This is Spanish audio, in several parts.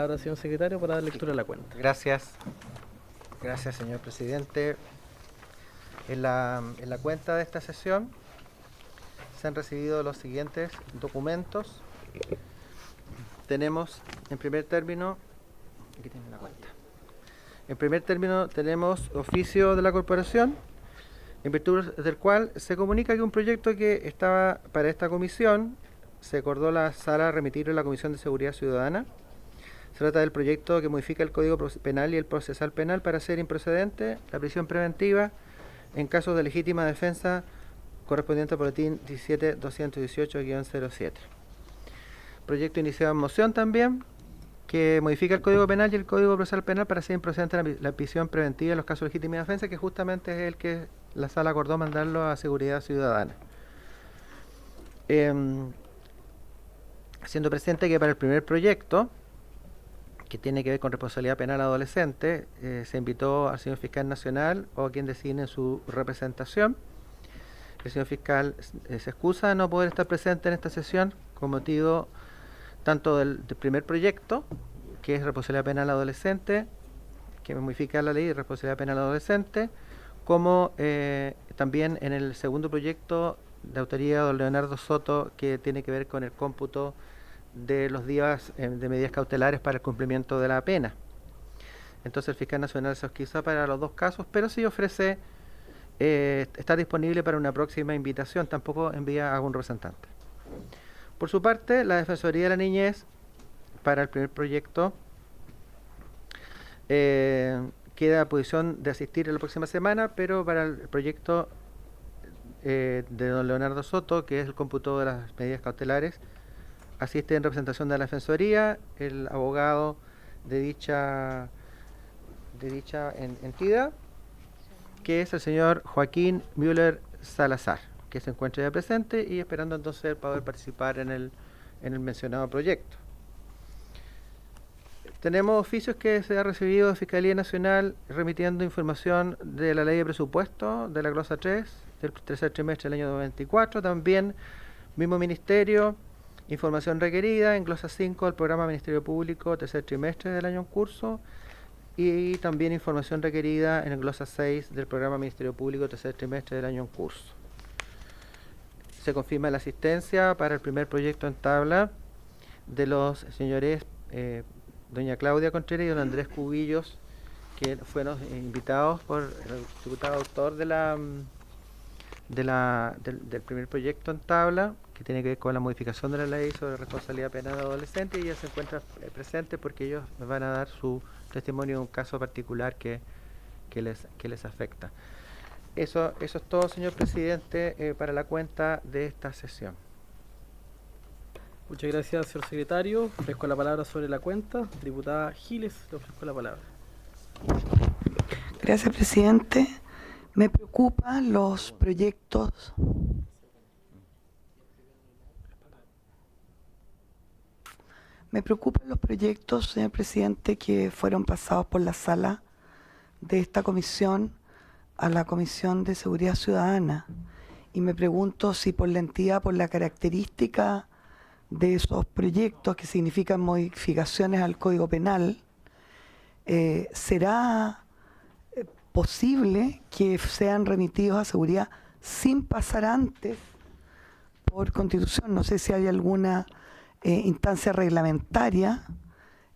palabra, señor secretario, para dar lectura a la cuenta. Gracias. Gracias, señor presidente. En la cuenta de esta sesión se han recibido los siguientes documentos. Tenemos, en primer término, aquí tienen la cuenta. En primer término tenemos oficio de la corporación, en virtud del cual se comunica que un proyecto que estaba para esta comisión se acordó la sala remitirlo a la Comisión de Seguridad Ciudadana. Se trata del proyecto que modifica el Código Penal y el Procesal Penal para hacer improcedente la prisión preventiva en casos de legítima defensa correspondiente al boletín 17.218-07. Proyecto iniciado en moción también, que modifica el Código Penal y el Código Procesal Penal para hacer improcedente la prisión preventiva en los casos de legítima defensa, que justamente es el que la sala acordó mandarlo a Seguridad Ciudadana. Siendo presente que para el primer proyecto, que tiene que ver con responsabilidad penal adolescente, se invitó al señor fiscal nacional o a quien designe su representación. El señor fiscal se excusa de no poder estar presente en esta sesión con motivo tanto del primer proyecto, que es responsabilidad penal adolescente, que modifica la ley de responsabilidad penal adolescente, como también en el segundo proyecto de autoría de don Leonardo Soto, que tiene que ver con el cómputo de los días de medidas cautelares para el cumplimiento de la pena. Entonces el fiscal nacional se excusa para los dos casos, pero sí ofrece estar disponible para una próxima invitación, tampoco envía a algún representante. Por su parte, la Defensoría de la Niñez, para el primer proyecto, queda a posición de asistir en la próxima semana, pero para el proyecto de don Leonardo Soto, que es el cómputo de las medidas cautelares, asiste en representación de la Defensoría el abogado de dicha entidad, que es el señor Joaquín Müller Salazar, que se encuentra ya presente y esperando entonces poder participar en el mencionado proyecto. Tenemos oficios que se ha recibido de Fiscalía Nacional remitiendo información de la Ley de Presupuesto de la glosa 3 del tercer trimestre del año 2024, también mismo ministerio, información requerida en glosa 5 del programa Ministerio Público tercer trimestre del año en curso, y también información requerida en el glosa 6 del programa Ministerio Público tercer trimestre del año en curso. Se confirma la asistencia para el primer proyecto en tabla de los señores doña Claudia Contreras y don Andrés Cubillos, que fueron invitados por el diputado autor del primer proyecto en tabla, que tiene que ver con la modificación de la ley sobre responsabilidad penal de adolescentes, y ellos se encuentran presentes porque ellos me van a dar su testimonio de un caso particular que les afecta. Eso es todo, señor presidente, para la cuenta de esta sesión. Muchas gracias, señor secretario. Ofrezco la palabra sobre la cuenta. Diputada Giles, le ofrezco la palabra. Gracias, presidente. Me preocupan los proyectos. Señor presidente, que fueron pasados por la sala de esta comisión a la Comisión de Seguridad Ciudadana. Y me pregunto si por la entidad, por la característica de esos proyectos que significan modificaciones al Código Penal, será posible que sean remitidos a seguridad sin pasar antes por Constitución. No sé si hay alguna instancia reglamentaria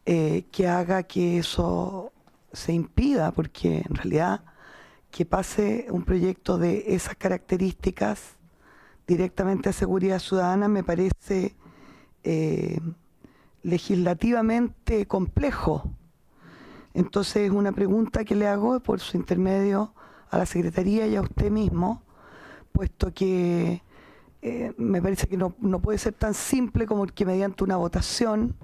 que haga que eso se impida, porque en realidad que pase un proyecto de esas características directamente a seguridad ciudadana me parece legislativamente complejo. Entonces, una pregunta que le hago por su intermedio a la Secretaría y a usted mismo, puesto que me parece que no puede ser tan simple como que mediante una votación.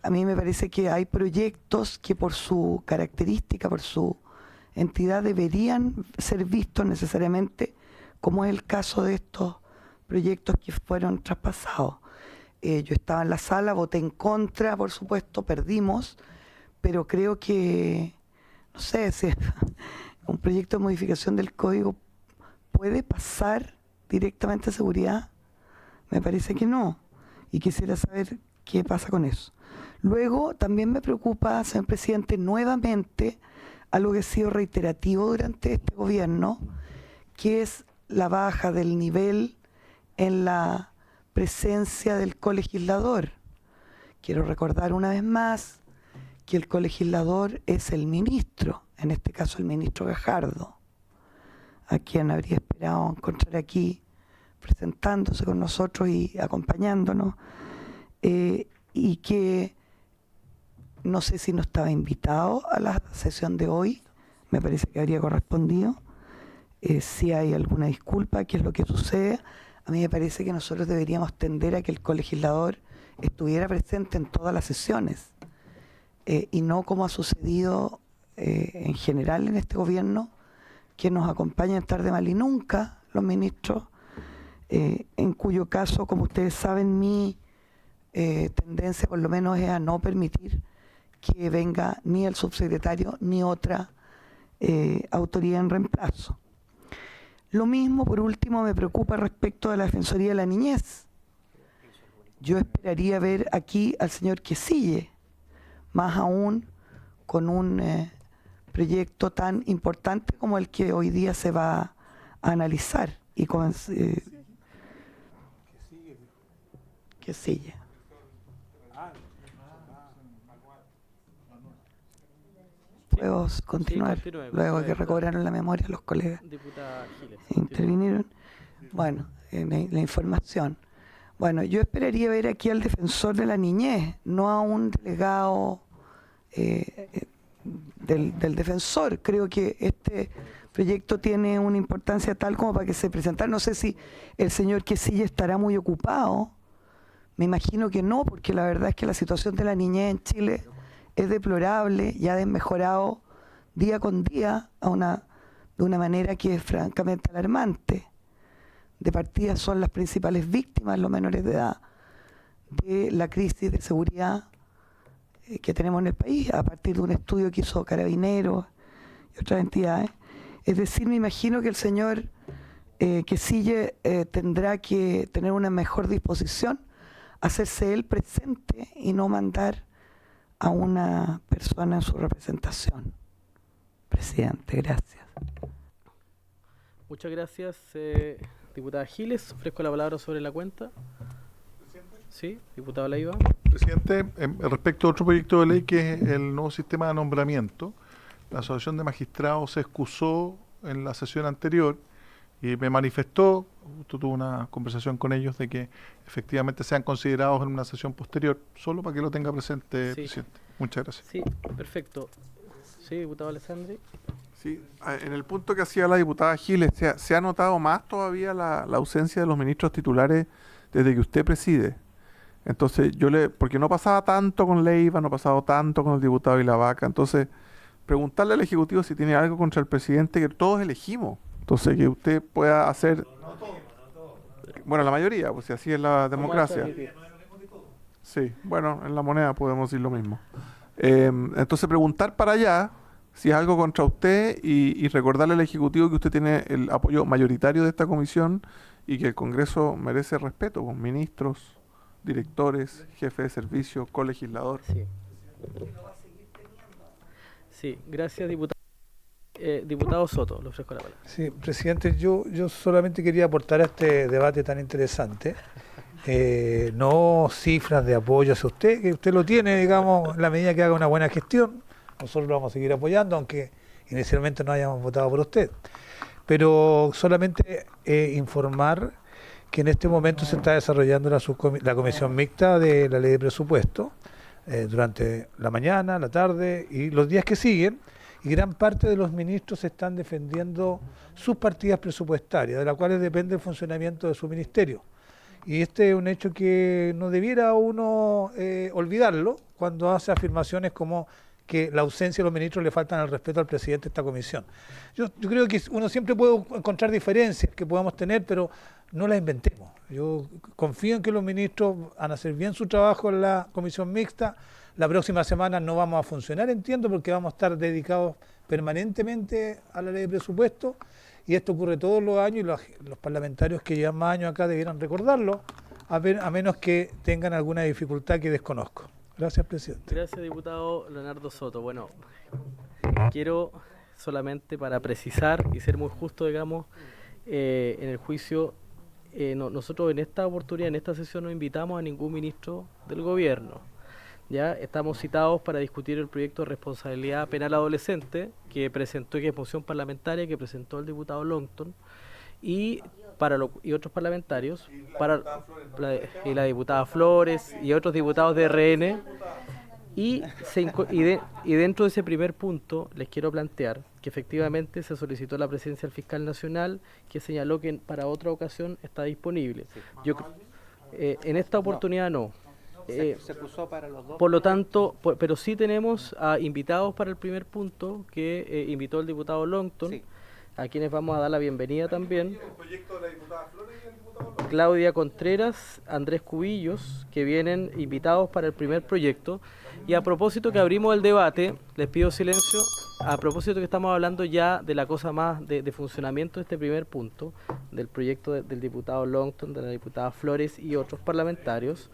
A mí me parece que hay proyectos que por su característica, por su entidad, deberían ser vistos necesariamente, como es el caso de estos proyectos que fueron traspasados. Yo estaba en la sala, voté en contra, por supuesto, perdimos, pero creo que, no sé, si un proyecto de modificación del código puede pasar directamente a seguridad. Me parece que no, y quisiera saber qué pasa con eso. Luego, también me preocupa, señor presidente, nuevamente, algo que ha sido reiterativo durante este gobierno, que es la baja del nivel en la presencia del colegislador. Quiero recordar una vez más que el colegislador es el ministro, en este caso el ministro Gajardo, a quien habría esperado encontrar aquí presentándose con nosotros y acompañándonos, y que no sé si no estaba invitado a la sesión de hoy, me parece que habría correspondido. Si hay alguna disculpa, qué es lo que sucede. A mí me parece que nosotros deberíamos tender a que el colegislador estuviera presente en todas las sesiones, y no como ha sucedido en general en este gobierno, que nos acompañan tarde, mal y nunca los ministros, en cuyo caso, como ustedes saben, mi tendencia por lo menos es a no permitir que venga ni el subsecretario ni otra autoridad en reemplazo. Lo mismo, por último, me preocupa respecto de la Defensoría de la Niñez. Yo esperaría ver aquí al señor Quecille, más aún con un proyecto tan importante como el que hoy día se va a analizar. Y con Quecille. Puedo continuar, Sí, continúe, luego que recobraron la memoria los colegas. Diputada Giles. Intervinieron. Bueno, en la información. Bueno, yo esperaría ver aquí al defensor de la niñez, no a un delegado del defensor. Creo que este proyecto tiene una importancia tal como para que se presentara. No sé si el señor Quecille estará muy ocupado. Me imagino que no, porque la verdad es que la situación de la niñez en Chile es deplorable y ha desmejorado día con día de una manera que es francamente alarmante. De partida son las principales víctimas los menores de edad de la crisis de seguridad que tenemos en el país, a partir de un estudio que hizo Carabineros y otras entidades. Es decir, me imagino que el señor Quecille tendrá que tener una mejor disposición, hacerse él presente y no mandar a una persona en su representación. Presidente, gracias. Muchas gracias, diputada Giles. Ofrezco la palabra sobre la cuenta. Sí, diputado Leiva. Presidente, respecto a otro proyecto de ley que es el nuevo sistema de nombramiento, la Asociación de Magistrados se excusó en la sesión anterior y me manifestó, tuve una conversación con ellos de que efectivamente sean considerados en una sesión posterior, solo para que lo tenga presente, Sí. presidente. Muchas gracias. Sí, perfecto. Sí, diputado Alessandri. Sí, en el punto que hacía la diputada Giles, ¿se ha notado más todavía la ausencia de los ministros titulares desde que usted preside? Entonces, porque no pasaba tanto con Leiva, no ha pasado tanto con el diputado Vilavaca, entonces, preguntarle al Ejecutivo si tiene algo contra el presidente que todos elegimos. Entonces, que usted pueda hacer... Bueno, la mayoría, pues si así es la democracia. Sí, bueno, en la moneda podemos decir lo mismo. Entonces, preguntar para allá si es algo contra usted y recordarle al Ejecutivo que usted tiene el apoyo mayoritario de esta comisión y que el Congreso merece respeto, con ministros, directores, jefes de servicio, colegislador. Sí. Sí, gracias, diputado. Diputado Soto, le ofrezco la palabra. Sí, presidente, yo solamente quería aportar a este debate tan interesante. No cifras de apoyo hacia usted, que usted lo tiene, digamos, en la medida que haga una buena gestión. Nosotros lo vamos a seguir apoyando, aunque inicialmente no hayamos votado por usted. Pero solamente informar que en este momento se está desarrollando la comisión mixta de la ley de presupuesto durante la mañana, la tarde y los días que siguen. Y gran parte de los ministros están defendiendo sus partidas presupuestarias, de las cuales depende el funcionamiento de su ministerio. Y este es un hecho que no debiera uno olvidarlo cuando hace afirmaciones como que la ausencia de los ministros le faltan al respeto al presidente de esta comisión. Yo creo que uno siempre puede encontrar diferencias que podamos tener, pero no las inventemos. Yo confío en que los ministros van a hacer bien su trabajo en la comisión mixta. La próxima semana no vamos a funcionar, entiendo, porque vamos a estar dedicados permanentemente a la ley de presupuesto, y esto ocurre todos los años, y los parlamentarios que llevan más años acá debieran recordarlo, a menos que tengan alguna dificultad que desconozco. Gracias, presidente. Gracias, diputado Leonardo Soto. Bueno, quiero solamente para precisar y ser muy justo, digamos, en el juicio, nosotros en esta oportunidad, en esta sesión, no invitamos a ningún ministro del gobierno. Ya estamos citados para discutir el proyecto de responsabilidad penal adolescente que presentó, que es moción parlamentaria, que presentó el diputado Longton y otros parlamentarios, y la diputada Flores y otros diputados de RN. Y dentro de ese primer punto les quiero plantear que efectivamente se solicitó la presencia del fiscal nacional, que señaló que para otra ocasión está disponible. En esta oportunidad no. Se puso para los dos. Por lo tanto, pero sí tenemos invitados para el primer punto que invitó el diputado Longton, Sí. a quienes vamos a dar la bienvenida también. Claudia Contreras, Andrés Cubillos, que vienen invitados para el primer proyecto. Y a propósito que abrimos el debate, les pido silencio, a propósito que estamos hablando ya de la cosa más de funcionamiento de este primer punto, del proyecto del diputado Longton, de la diputada Flores y otros parlamentarios,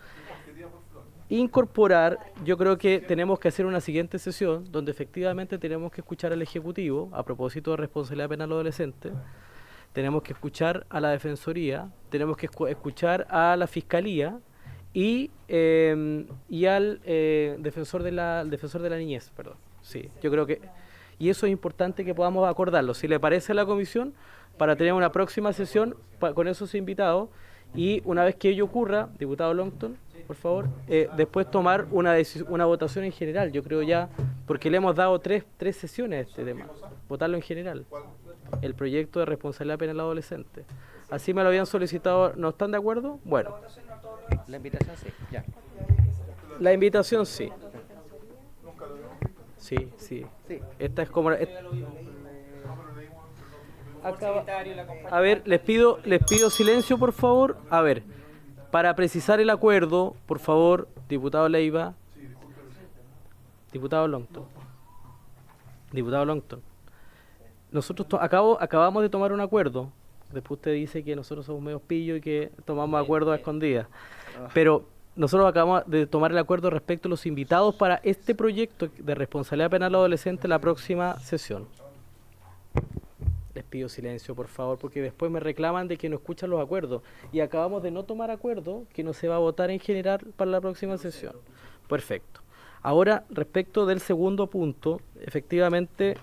incorporar, yo creo que tenemos que hacer una siguiente sesión donde efectivamente tenemos que escuchar al Ejecutivo a propósito de responsabilidad penal adolescente, tenemos que escuchar a la Defensoría, tenemos que escuchar a la Fiscalía y al defensor de la niñez, perdón. Sí, yo creo que y eso es importante que podamos acordarlo, si le parece a la comisión, para tener una próxima sesión con esos invitados y una vez que ello ocurra, diputado Longton, por favor, después tomar una votación en general, yo creo ya, porque le hemos dado tres sesiones a este tema, votarlo en general, el proyecto de responsabilidad penal adolescente. Así me lo habían solicitado, ¿no están de acuerdo? Bueno. La invitación sí, ya. La invitación sí. Sí. Sí. Esta es como... A ver, les pido silencio, por favor. A ver, para precisar el acuerdo, por favor, diputado Leiva, diputado Longton. Nosotros acabamos de tomar un acuerdo. Después usted dice que nosotros somos medio pillos y que tomamos acuerdos a escondidas. Pero nosotros acabamos de tomar el acuerdo respecto a los invitados para este proyecto de responsabilidad penal adolescente la próxima sesión. Les pido silencio, por favor, porque después me reclaman de que no escuchan los acuerdos. Y acabamos de no tomar acuerdo que no se va a votar en general para la próxima sesión. Perfecto. Ahora, respecto del segundo punto, efectivamente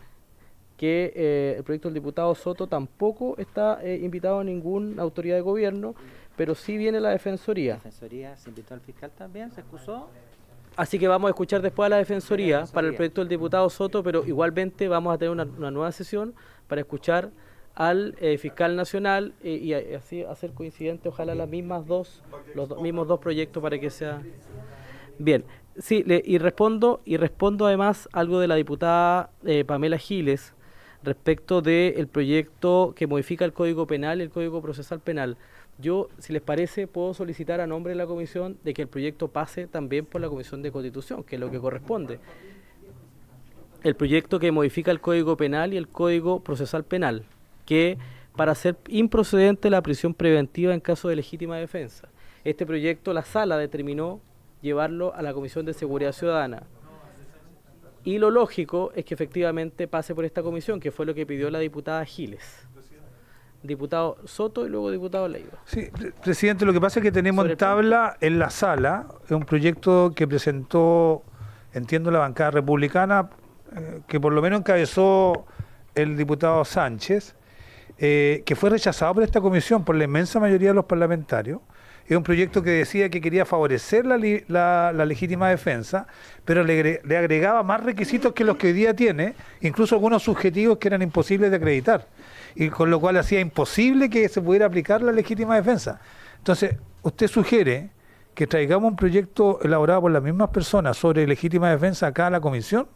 que el proyecto del diputado Soto tampoco está invitado a ninguna autoridad de gobierno, pero sí viene la Defensoría. La Defensoría se invitó al fiscal también, se excusó. Así que vamos a escuchar después a la Defensoría para el proyecto del diputado Soto, pero igualmente vamos a tener una nueva sesión para escuchar al fiscal nacional y así hacer coincidente ojalá los mismos dos proyectos para que sea bien. Sí, y respondo además algo de la diputada Pamela Giles respecto del proyecto que modifica el Código Penal y el Código Procesal Penal. Yo, si les parece, puedo solicitar a nombre de la comisión de que el proyecto pase también por la Comisión de Constitución, que es lo que corresponde. El proyecto que modifica el Código Penal y el Código Procesal Penal, que para hacer improcedente la prisión preventiva en caso de legítima defensa. Este proyecto la Sala determinó llevarlo a la Comisión de Seguridad Ciudadana. Y lo lógico es que efectivamente pase por esta comisión, que fue lo que pidió la diputada Giles. Diputado Soto y luego diputado Leiva. Sí, presidente, lo que pasa es que tenemos en tabla en la sala un proyecto que presentó, entiendo, la bancada republicana, que por lo menos encabezó el diputado Sánchez, que fue rechazado por esta comisión por la inmensa mayoría de los parlamentarios. Es un proyecto que decía que quería favorecer la legítima defensa, pero le agregaba más requisitos que los que hoy día tiene, incluso algunos subjetivos que eran imposibles de acreditar, y con lo cual hacía imposible que se pudiera aplicar la legítima defensa. Entonces, usted sugiere que traigamos un proyecto elaborado por las mismas personas sobre legítima defensa acá a la comisión.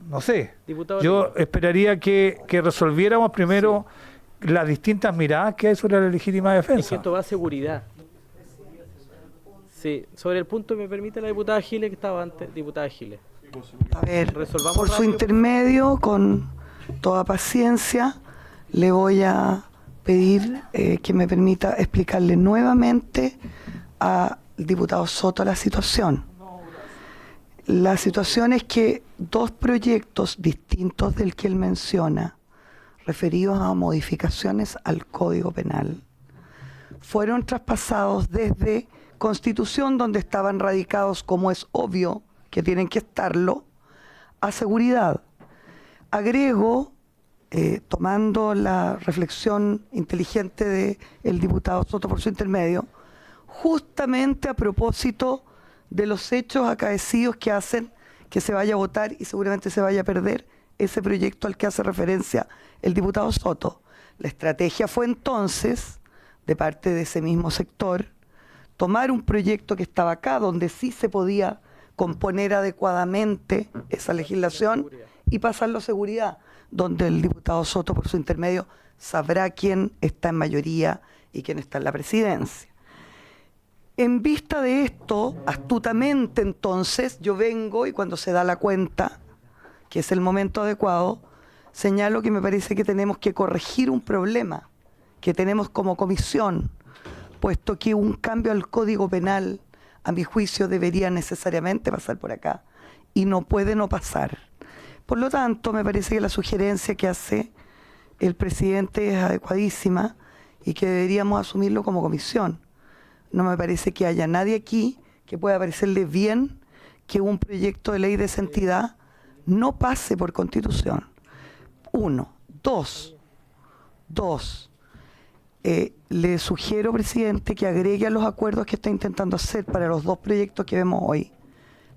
No sé, yo esperaría que resolviéramos primero las distintas miradas que hay sobre la legítima defensa. Es que esto va a seguridad. Sí, sobre el punto me permite la diputada Giles, que estaba antes, diputada Giles. A ver, Resolvamos por su rápido. intermedio, con toda paciencia, le voy a pedir que me permita explicarle nuevamente al diputado Soto la situación. La situación es que dos proyectos distintos del que él menciona, referidos a modificaciones al Código Penal, fueron traspasados desde Constitución, donde estaban radicados, como es obvio que tienen que estarlo, a seguridad. Agrego, tomando la reflexión inteligente del diputado Soto por su intermedio, justamente a propósito de los hechos acaecidos que hacen que se vaya a votar y seguramente se vaya a perder ese proyecto al que hace referencia el diputado Soto. La estrategia fue entonces, de parte de ese mismo sector, tomar un proyecto que estaba acá, donde sí se podía componer adecuadamente esa legislación, y pasarlo a seguridad, donde el diputado Soto, por su intermedio, sabrá quién está en mayoría y quién está en la presidencia. En vista de esto, astutamente entonces, yo vengo y cuando se da la cuenta, que es el momento adecuado, señalo que me parece que tenemos que corregir un problema que tenemos como comisión, puesto que un cambio al Código Penal, a mi juicio, debería necesariamente pasar por acá y no puede no pasar. Por lo tanto, me parece que la sugerencia que hace el presidente es adecuadísima y que deberíamos asumirlo como comisión. No me parece que haya nadie aquí que pueda parecerle bien que un proyecto de ley de esa entidad no pase por Constitución. Uno. Dos. Le sugiero, presidente, que agregue a los acuerdos que está intentando hacer para los dos proyectos que vemos hoy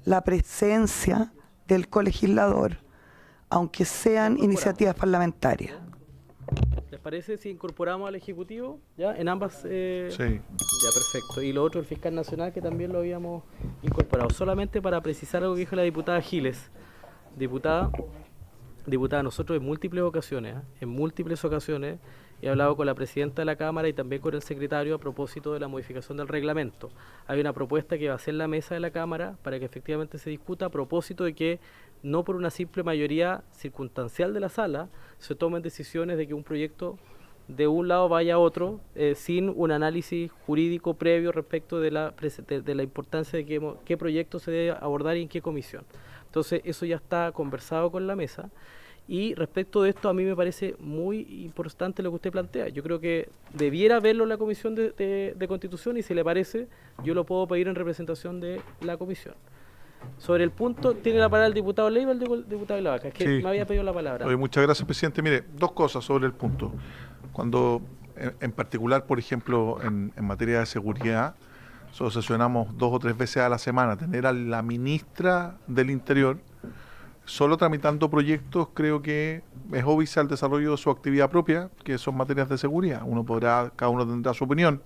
la presencia del colegislador, aunque sean iniciativas parlamentarias. ¿Les parece si incorporamos al Ejecutivo ya en ambas? Sí. Ya, perfecto. Y lo otro, el fiscal nacional, que también lo habíamos incorporado. Solamente para precisar algo que dijo la diputada Giles. Diputada, nosotros en múltiples ocasiones he hablado con la presidenta de la Cámara y también con el secretario a propósito de la modificación del reglamento. Hay una propuesta que va a ser la mesa de la Cámara para que efectivamente se discuta a propósito de que no por una simple mayoría circunstancial de la sala se tomen decisiones de que un proyecto de un lado vaya a otro sin un análisis jurídico previo respecto de la importancia de qué proyecto se debe abordar y en qué comisión. Entonces eso ya está conversado con la mesa. Y respecto de esto, a mí me parece muy importante lo que usted plantea. Yo creo que debiera verlo en la Comisión de Constitución y si le parece, yo lo puedo pedir en representación de la Comisión. Sobre el punto, tiene la palabra el diputado Leiva y el diputado de la Vaca. Es que Sí. me había pedido la palabra. Oye, muchas gracias, presidente. Mire, dos cosas sobre el punto. Cuando, en particular, por ejemplo, en materia de seguridad, nosotros sesionamos 2 o 3 veces a la semana. Tener a la ministra del Interior solo tramitando proyectos, creo que es obvio al desarrollo de su actividad propia, que son materias de seguridad. Cada uno tendrá su opinión,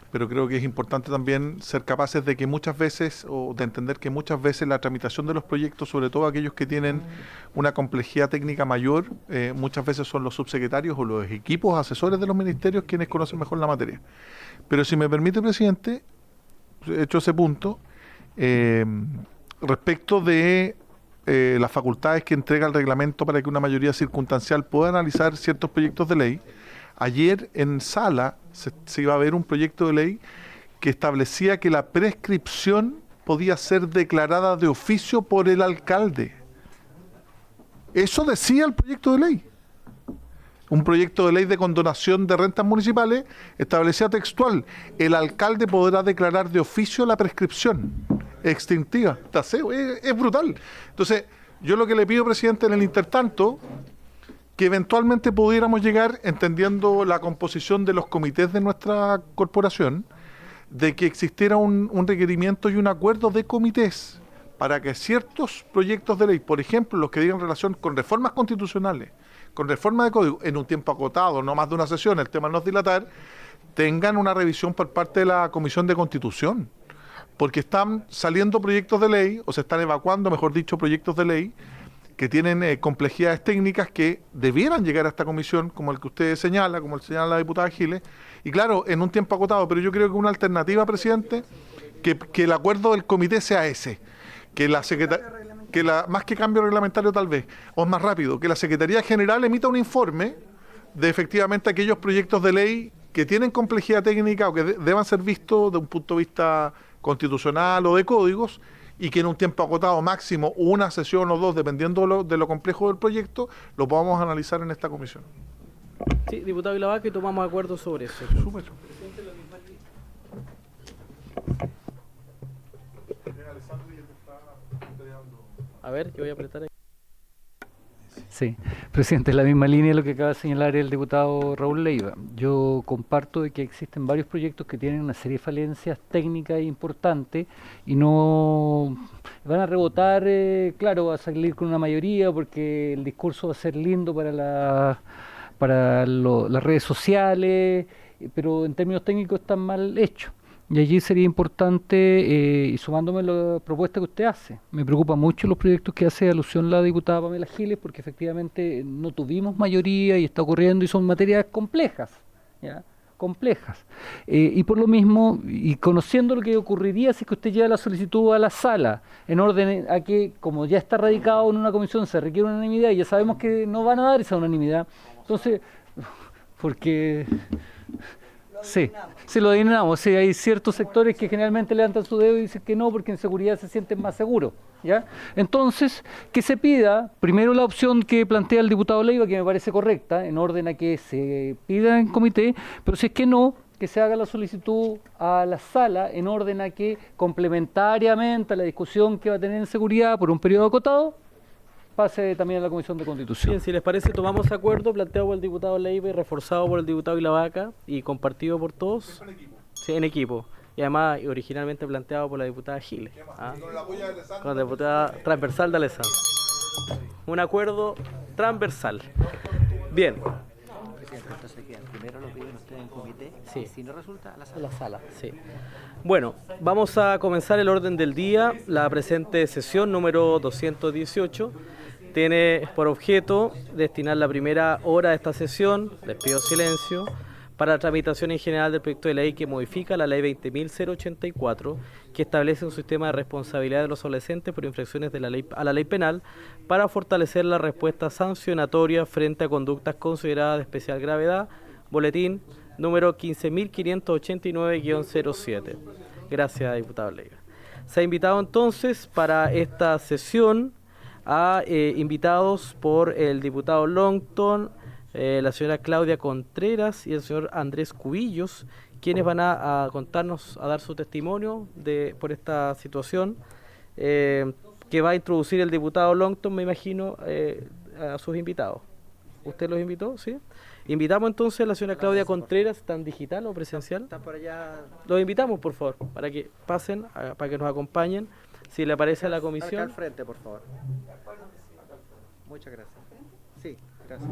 pero creo que es importante también ser capaces de que muchas veces, o de entender que muchas veces la tramitación de los proyectos, sobre todo aquellos que tienen una complejidad técnica mayor, muchas veces son los subsecretarios o los equipos asesores de los ministerios quienes conocen mejor la materia. Pero si me permite, presidente, hecho ese punto, respecto de las facultades que entrega el reglamento para que una mayoría circunstancial pueda analizar ciertos proyectos de ley. Ayer en sala se iba a ver un proyecto de ley que establecía que la prescripción podía ser declarada de oficio por el alcalde. Eso decía el proyecto de ley. Un proyecto de ley de condonación de rentas municipales establecía textual: el alcalde podrá declarar de oficio la prescripción extintiva. Es brutal. Entonces, yo lo que le pido, presidente, en el intertanto, que eventualmente pudiéramos llegar, entendiendo la composición de los comités de nuestra corporación, de que existiera un requerimiento y un acuerdo de comités para que ciertos proyectos de ley, por ejemplo, los que digan relación con reformas constitucionales, con reforma de código, en un tiempo acotado, no más de una sesión, el tema no es dilatar, tengan una revisión por parte de la Comisión de Constitución. Porque están saliendo proyectos de ley, o se están evacuando, mejor dicho, proyectos de ley que tienen complejidades técnicas que debieran llegar a esta comisión, como el que usted señala, como el señala la diputada Giles, y claro, en un tiempo acotado, pero yo creo que una alternativa, presidente, que el acuerdo del comité sea ese, que más que cambio reglamentario tal vez, o más rápido, que la Secretaría General emita un informe de efectivamente aquellos proyectos de ley que tienen complejidad técnica o que deban ser vistos de un punto de vista constitucional o de códigos, y que en un tiempo acotado máximo, una sesión o dos, dependiendo de lo complejo del proyecto, lo podamos analizar en esta comisión. Sí, diputado Ilavaca, y tomamos acuerdo sobre eso. Súper. A ver, yo voy a apretar ahí. Sí, presidente, en la misma línea de lo que acaba de señalar el diputado Raúl Leiva. Yo comparto de que existen varios proyectos que tienen una serie de falencias técnicas importantes y no van a rebotar, claro, va a salir con una mayoría porque el discurso va a ser lindo para las redes sociales, pero en términos técnicos están mal hechos. Y allí sería importante, y sumándome a la propuesta que usted hace, me preocupa mucho los proyectos que hace alusión la diputada Pamela Giles, porque efectivamente no tuvimos mayoría y está ocurriendo y son materias complejas, ¿ya? Complejas. Y por lo mismo, y conociendo lo que ocurriría si es que usted lleva la solicitud a la sala, en orden a que, como ya está radicado en una comisión, se requiere unanimidad y ya sabemos que no van a dar esa unanimidad, entonces, porque... Sí, lo adivinamos. Sí, hay ciertos sectores que generalmente levantan su dedo y dicen que no, porque en seguridad se sienten más seguros, ¿ya? Entonces, que se pida primero la opción que plantea el diputado Leiva, que me parece correcta, en orden a que se pida en comité, pero si es que no, que se haga la solicitud a la sala en orden a que, complementariamente a la discusión que va a tener en seguridad por un periodo acotado, pase también a la Comisión de Constitución. Bien, si les parece, tomamos acuerdo, planteado por el diputado Leiva y reforzado por el diputado Ilavaca y compartido por todos. Sí, en equipo. Y además, originalmente planteado por la diputada Giles. Con la diputada transversal de Alessandro. Un acuerdo transversal. Bien. Entonces, primero lo piden ustedes en comité, Sí. y si no resulta, a la A sala. la sala, sí. Bueno, vamos a comenzar el orden del día. La presente sesión número 218 tiene por objeto destinar la primera hora de esta sesión, les pido silencio, para la tramitación en general del proyecto de ley que modifica la ley 20.084, que establece un sistema de responsabilidad de los adolescentes por infracciones de a la ley penal para fortalecer la respuesta sancionatoria frente a conductas consideradas de especial gravedad, boletín número 15.589-07. Gracias, diputado Leiva. Se ha invitado entonces para esta sesión a invitados por el diputado Longton, la señora Claudia Contreras y el señor Andrés Cubillos, quienes van a contarnos, a dar su testimonio por esta situación que va a introducir el diputado Longton, me imagino, a sus invitados. ¿Usted los invitó? ¿Sí? Invitamos entonces a la señora Claudia Contreras, ¿tan digital o presencial? Están por allá. Los invitamos, por favor, para que pasen, para que nos acompañen. Si le aparece a la Acá comisión. al frente, por favor. Muchas gracias. Sí, gracias.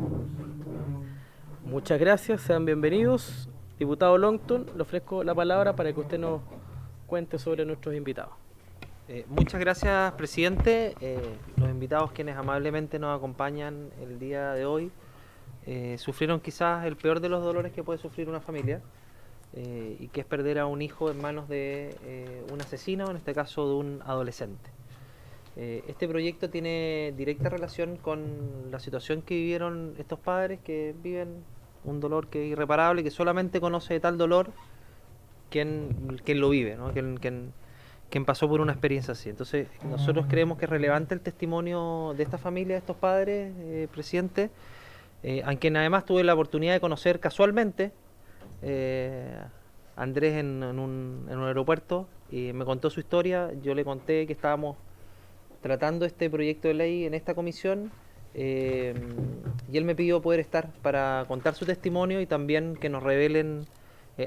Muchas gracias, sean bienvenidos. Diputado Longton, le ofrezco la palabra para que usted nos cuente sobre nuestros invitados. Muchas gracias, presidente. Los invitados quienes amablemente nos acompañan el día de hoy sufrieron quizás el peor de los dolores que puede sufrir una familia y que es perder a un hijo en manos de un asesino, en este caso de un adolescente. Este proyecto tiene directa relación con la situación que vivieron estos padres que viven un dolor que es irreparable y que solamente conoce de tal dolor quien lo vive, ¿no? Quien pasó por una experiencia así. Entonces, nosotros creemos que es relevante el testimonio de esta familia, de estos padres, presidente, a quien además tuve la oportunidad de conocer casualmente, Andrés en un aeropuerto, y me contó su historia. Yo le conté que estábamos tratando este proyecto de ley en esta comisión, y él me pidió poder estar para contar su testimonio y también que nos revelen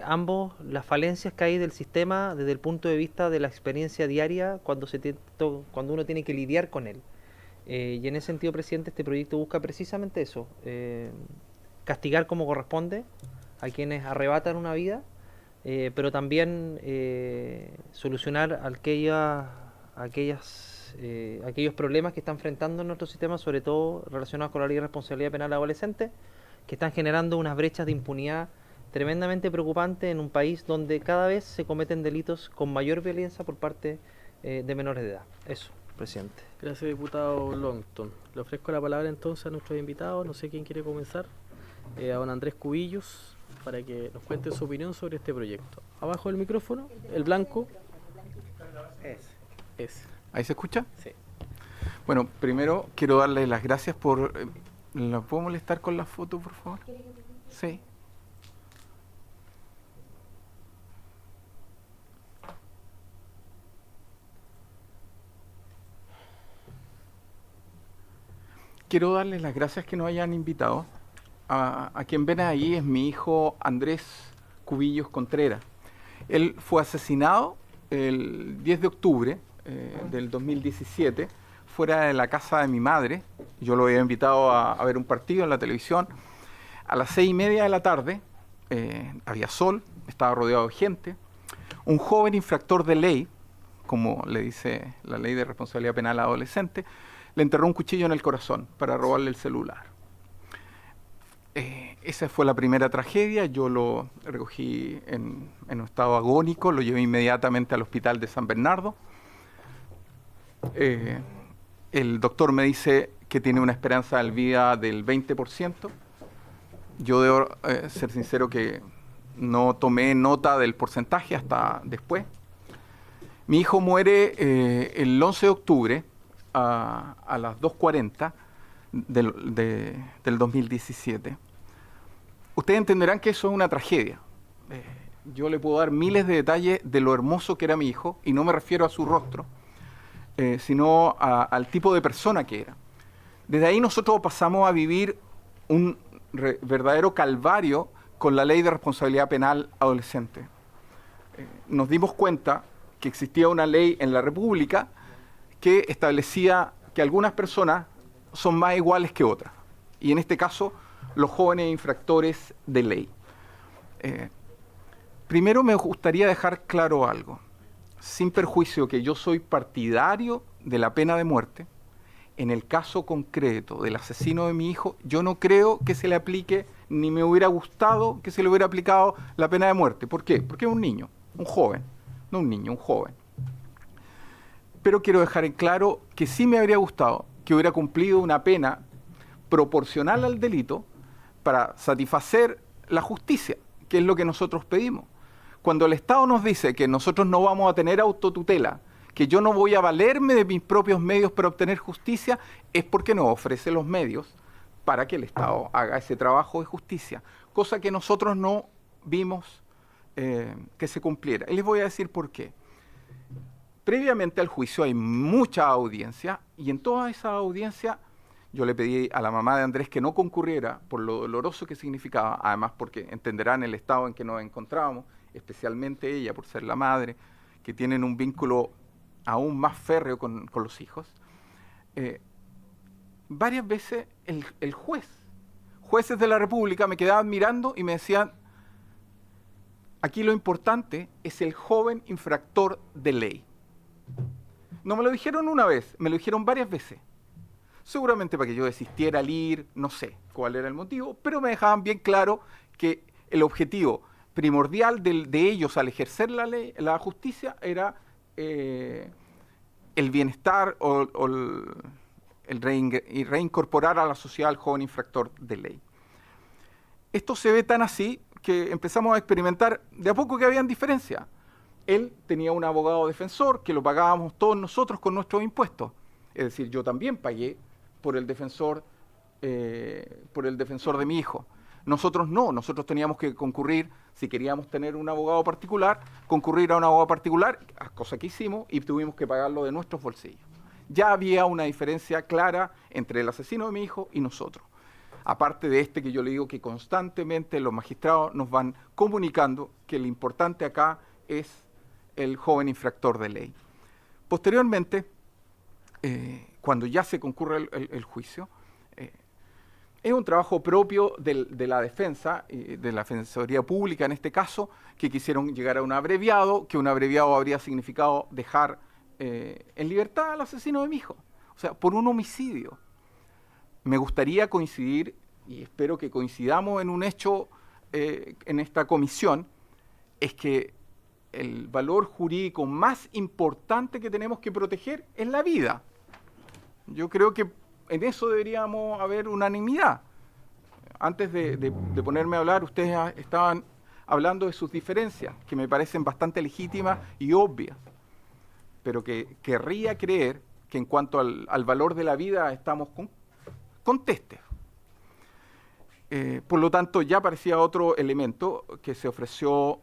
ambos las falencias que hay del sistema desde el punto de vista de la experiencia diaria cuando uno tiene que lidiar con él. Y en ese sentido, presidente, este proyecto busca precisamente eso, castigar como corresponde a quienes arrebatan una vida, pero también solucionar aquellos problemas que está enfrentando nuestro sistema, sobre todo relacionados con la ley de responsabilidad penal adolescente, que están generando unas brechas de impunidad tremendamente preocupantes en un país donde cada vez se cometen delitos con mayor violencia por parte de menores de edad. Eso, presidente. Gracias, diputado Longton. Le ofrezco la palabra entonces a nuestros invitados. No sé quién quiere comenzar. A don Andrés Cubillos, para que nos cuente su opinión sobre este proyecto. Abajo del micrófono, el blanco. Ese. ¿Ahí se escucha? Sí. Bueno, primero quiero darle las gracias por... ¿La puedo molestar con la foto, por favor? Sí. Quiero darles las gracias que nos hayan invitado. A quien ven ahí es mi hijo Andrés Cubillos Contreras. Él fue asesinado el 10 de octubre del 2017, fuera de la casa de mi madre. Yo lo había invitado a ver un partido en la televisión. A las 6:30 de la tarde, había sol, estaba rodeado de gente. Un joven infractor de ley, como le dice la ley de responsabilidad penal adolescente, le enterró un cuchillo en el corazón para robarle el celular. Esa fue la primera tragedia. Yo lo recogí en un estado agónico, lo llevé inmediatamente al hospital de San Bernardo. El doctor me dice que tiene una esperanza de vida del 20%. Yo debo ser sincero que no tomé nota del porcentaje hasta después. Mi hijo muere el 11 de octubre a las 2:40 del 2017. Ustedes entenderán que eso es una tragedia. Yo le puedo dar miles de detalles de lo hermoso que era mi hijo, y no me refiero a su rostro, sino al tipo de persona que era. Desde ahí nosotros pasamos a vivir un verdadero calvario con la ley de responsabilidad penal adolescente. Nos dimos cuenta que existía una ley en la República que establecía que algunas personas son más iguales que otras, y en este caso los jóvenes infractores de ley. Primero me gustaría dejar claro algo, sin perjuicio que yo soy partidario de la pena de muerte. En el caso concreto del asesino de mi hijo, yo no creo que se le aplique, ni me hubiera gustado que se le hubiera aplicado la pena de muerte. ¿Por qué? Porque es un niño, un joven, no un niño, un joven. Pero quiero dejar en claro que sí me habría gustado que hubiera cumplido una pena proporcional al delito para satisfacer la justicia, que es lo que nosotros pedimos. Cuando el Estado nos dice que nosotros no vamos a tener autotutela, que yo no voy a valerme de mis propios medios para obtener justicia, es porque nos ofrece los medios para que el Estado haga ese trabajo de justicia, cosa que nosotros no vimos que se cumpliera. Y les voy a decir por qué. Previamente al juicio hay mucha audiencia, y en toda esa audiencia yo le pedí a la mamá de Andrés que no concurriera por lo doloroso que significaba, además porque entenderán el estado en que nos encontrábamos, especialmente ella por ser la madre, que tienen un vínculo aún más férreo con los hijos. Varias veces jueces de la República me quedaban mirando y me decían: aquí lo importante es el joven infractor de ley. No me lo dijeron una vez, me lo dijeron varias veces. Seguramente para que yo desistiera al ir, no sé cuál era el motivo, pero me dejaban bien claro que el objetivo primordial de ellos al ejercer la justicia era el bienestar o el reincorporar a la sociedad al joven infractor de ley. Esto se ve tan así que empezamos a experimentar de a poco que habían diferencias. Él tenía un abogado defensor que lo pagábamos todos nosotros con nuestros impuestos. Es decir, yo también pagué por el defensor de mi hijo. Nosotros no, nosotros teníamos que concurrir, si queríamos tener un abogado particular, concurrir a un abogado particular, cosa que hicimos, y tuvimos que pagarlo de nuestros bolsillos. Ya había una diferencia clara entre el asesino de mi hijo y nosotros. Aparte de que yo le digo que constantemente los magistrados nos van comunicando que lo importante acá es el joven infractor de ley. Posteriormente, cuando ya se concurre el juicio, es un trabajo propio de la defensa, de la Defensoría Pública en este caso, que quisieron llegar a un abreviado, que un abreviado habría significado dejar en libertad al asesino de mi hijo. O sea, por un homicidio. Me gustaría coincidir, y espero que coincidamos en un hecho en esta comisión, es que el valor jurídico más importante que tenemos que proteger es la vida. Yo creo que en eso deberíamos haber unanimidad. Antes de ponerme a hablar, ustedes estaban hablando de sus diferencias, que me parecen bastante legítimas y obvias. pero que querría creer que en cuanto al valor de la vida estamos contestes. Por lo tanto, ya aparecía otro elemento que se ofreció,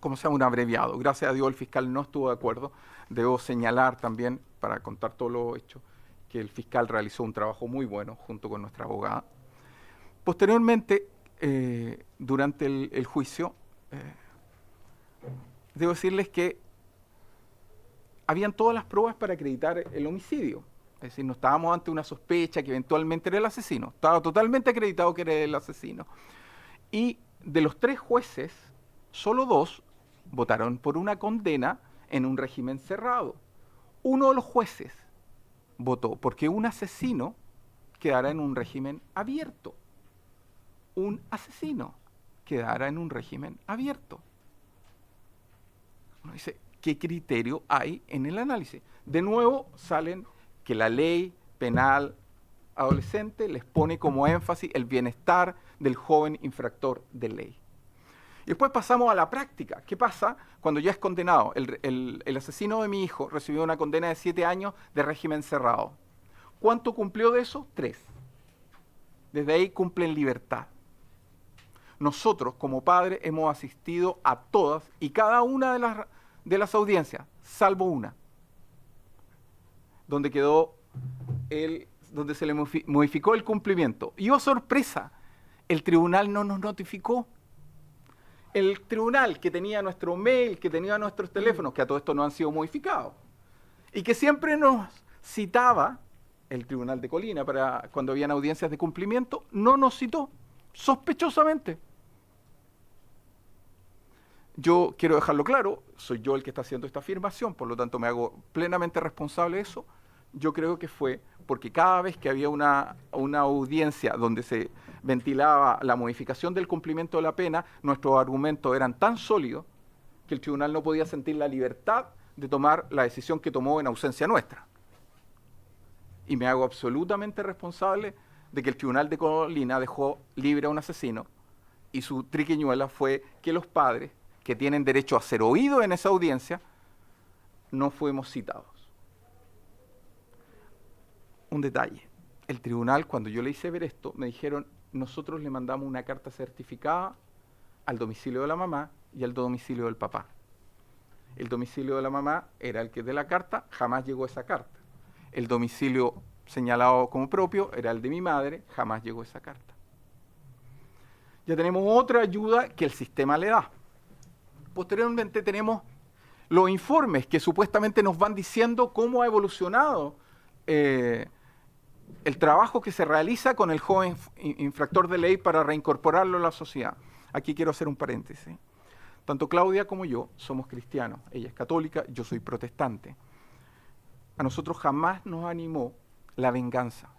¿cómo se llama? Un abreviado. Gracias a Dios el fiscal no estuvo de acuerdo. Debo señalar también, para contar todos los hechos, que el fiscal realizó un trabajo muy bueno junto con nuestra abogada. Posteriormente, durante el juicio, debo decirles que habían todas las pruebas para acreditar el homicidio. Es decir, no estábamos ante una sospecha que eventualmente era el asesino. Estaba totalmente acreditado que era el asesino. Y de los 3 jueces, solo 2 votaron por una condena en un régimen cerrado. Uno de los jueces votó porque un asesino quedara en un régimen abierto. Un asesino quedara en un régimen abierto. Uno dice, ¿qué criterio hay en el análisis? De nuevo salen que la ley penal adolescente les pone como énfasis el bienestar del joven infractor de ley. Y después pasamos a la práctica. ¿Qué pasa cuando ya es condenado? El asesino de mi hijo recibió una condena de 7 años de régimen cerrado. ¿Cuánto cumplió de eso? 3. Desde ahí cumple en libertad. Nosotros, como padres, hemos asistido a todas y cada una de las audiencias, salvo una, donde quedó donde se le modificó el cumplimiento. Y oh sorpresa, el tribunal no nos notificó. El tribunal que tenía nuestro mail, que tenía nuestros teléfonos, que a todo esto no han sido modificados, y que siempre nos citaba, el tribunal de Colina, para cuando habían audiencias de cumplimiento, no nos citó, sospechosamente. Yo quiero dejarlo claro, soy yo el que está haciendo esta afirmación, por lo tanto me hago plenamente responsable de eso. Yo creo que fue porque cada vez que había una audiencia donde se ventilaba la modificación del cumplimiento de la pena, nuestros argumentos eran tan sólidos que el tribunal no podía sentir la libertad de tomar la decisión que tomó en ausencia nuestra. Y me hago absolutamente responsable de que el tribunal de Colina dejó libre a un asesino y su triquiñuela fue que los padres, que tienen derecho a ser oídos en esa audiencia, no fuimos citados. Un detalle, el tribunal, cuando yo le hice ver esto, me dijeron, nosotros le mandamos una carta certificada al domicilio de la mamá y al domicilio del papá. El domicilio de la mamá era el que de la carta, jamás llegó esa carta. El domicilio señalado como propio era el de mi madre, jamás llegó esa carta. Ya tenemos otra ayuda que el sistema le da. Posteriormente tenemos los informes que supuestamente nos van diciendo cómo ha evolucionado el trabajo que se realiza con el joven infractor de ley para reincorporarlo a la sociedad. Aquí quiero hacer un paréntesis. Tanto Claudia como yo somos cristianos. Ella es católica, yo soy protestante. A nosotros jamás nos animó la venganza.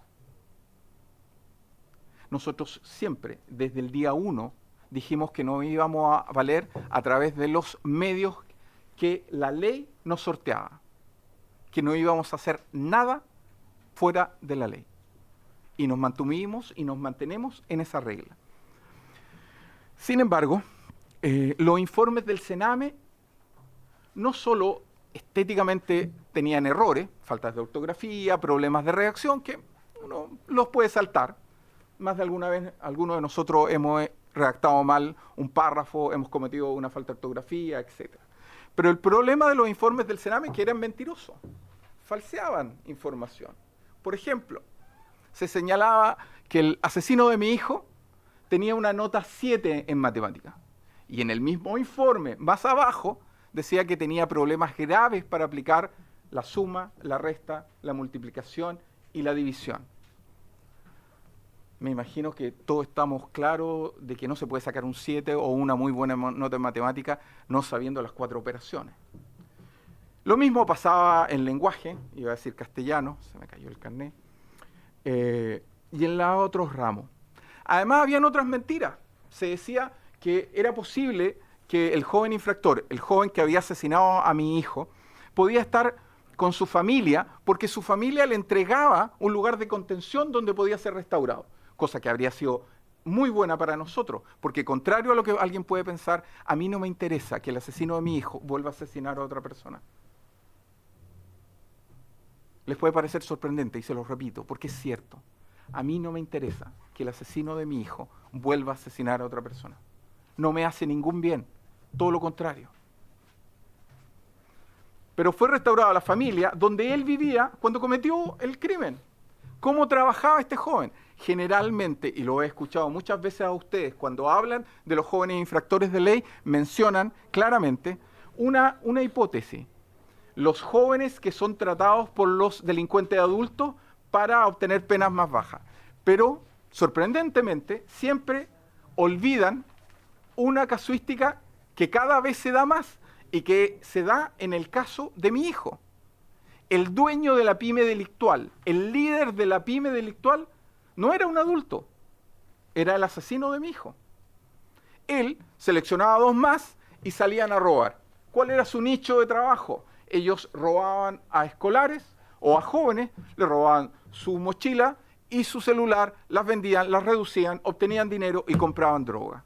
Nosotros siempre, desde el día 1, dijimos que no íbamos a valer a través de los medios que la ley nos sorteaba, que no íbamos a hacer nada fuera de la ley. Y nos mantuvimos y nos mantenemos en esa regla. Sin embargo, los informes del Sename no solo estéticamente tenían errores, faltas de ortografía, problemas de redacción, que uno los puede saltar. Más de alguna vez, algunos de nosotros hemos redactado mal un párrafo, hemos cometido una falta de ortografía, etc. Pero el problema de los informes del Sename es que eran mentirosos, falseaban información. Por ejemplo, se señalaba que el asesino de mi hijo tenía una nota 7 en matemática. Y en el mismo informe, más abajo, decía que tenía problemas graves para aplicar la suma, la resta, la multiplicación y la división. Me imagino que todos estamos claros de que no se puede sacar un 7 o una muy buena nota en matemática no sabiendo las 4 operaciones. Lo mismo pasaba en lenguaje, iba a decir castellano, se me cayó el carnet, y en los otros ramos. Además, habían otras mentiras. Se decía que era posible que el joven infractor, el joven que había asesinado a mi hijo, podía estar con su familia porque su familia le entregaba un lugar de contención donde podía ser restaurado, cosa que habría sido muy buena para nosotros, porque contrario a lo que alguien puede pensar, a mí no me interesa que el asesino de mi hijo vuelva a asesinar a otra persona. Les puede parecer sorprendente, y se lo repito, porque es cierto. A mí no me interesa que el asesino de mi hijo vuelva a asesinar a otra persona. No me hace ningún bien, todo lo contrario. Pero fue restaurada la familia donde él vivía cuando cometió el crimen. ¿Cómo trabajaba este joven? Generalmente, y lo he escuchado muchas veces a ustedes, cuando hablan de los jóvenes infractores de ley, mencionan claramente una hipótesis. Los jóvenes que son tratados por los delincuentes adultos para obtener penas más bajas. Pero, sorprendentemente, siempre olvidan una casuística que cada vez se da más y que se da en el caso de mi hijo. El dueño de la pyme delictual, el líder de la pyme delictual, no era un adulto, era el asesino de mi hijo. Él seleccionaba 2 más y salían a robar. ¿Cuál era su nicho de trabajo? Ellos robaban a escolares o a jóvenes, le robaban su mochila y su celular, las vendían, las reducían, obtenían dinero y compraban droga.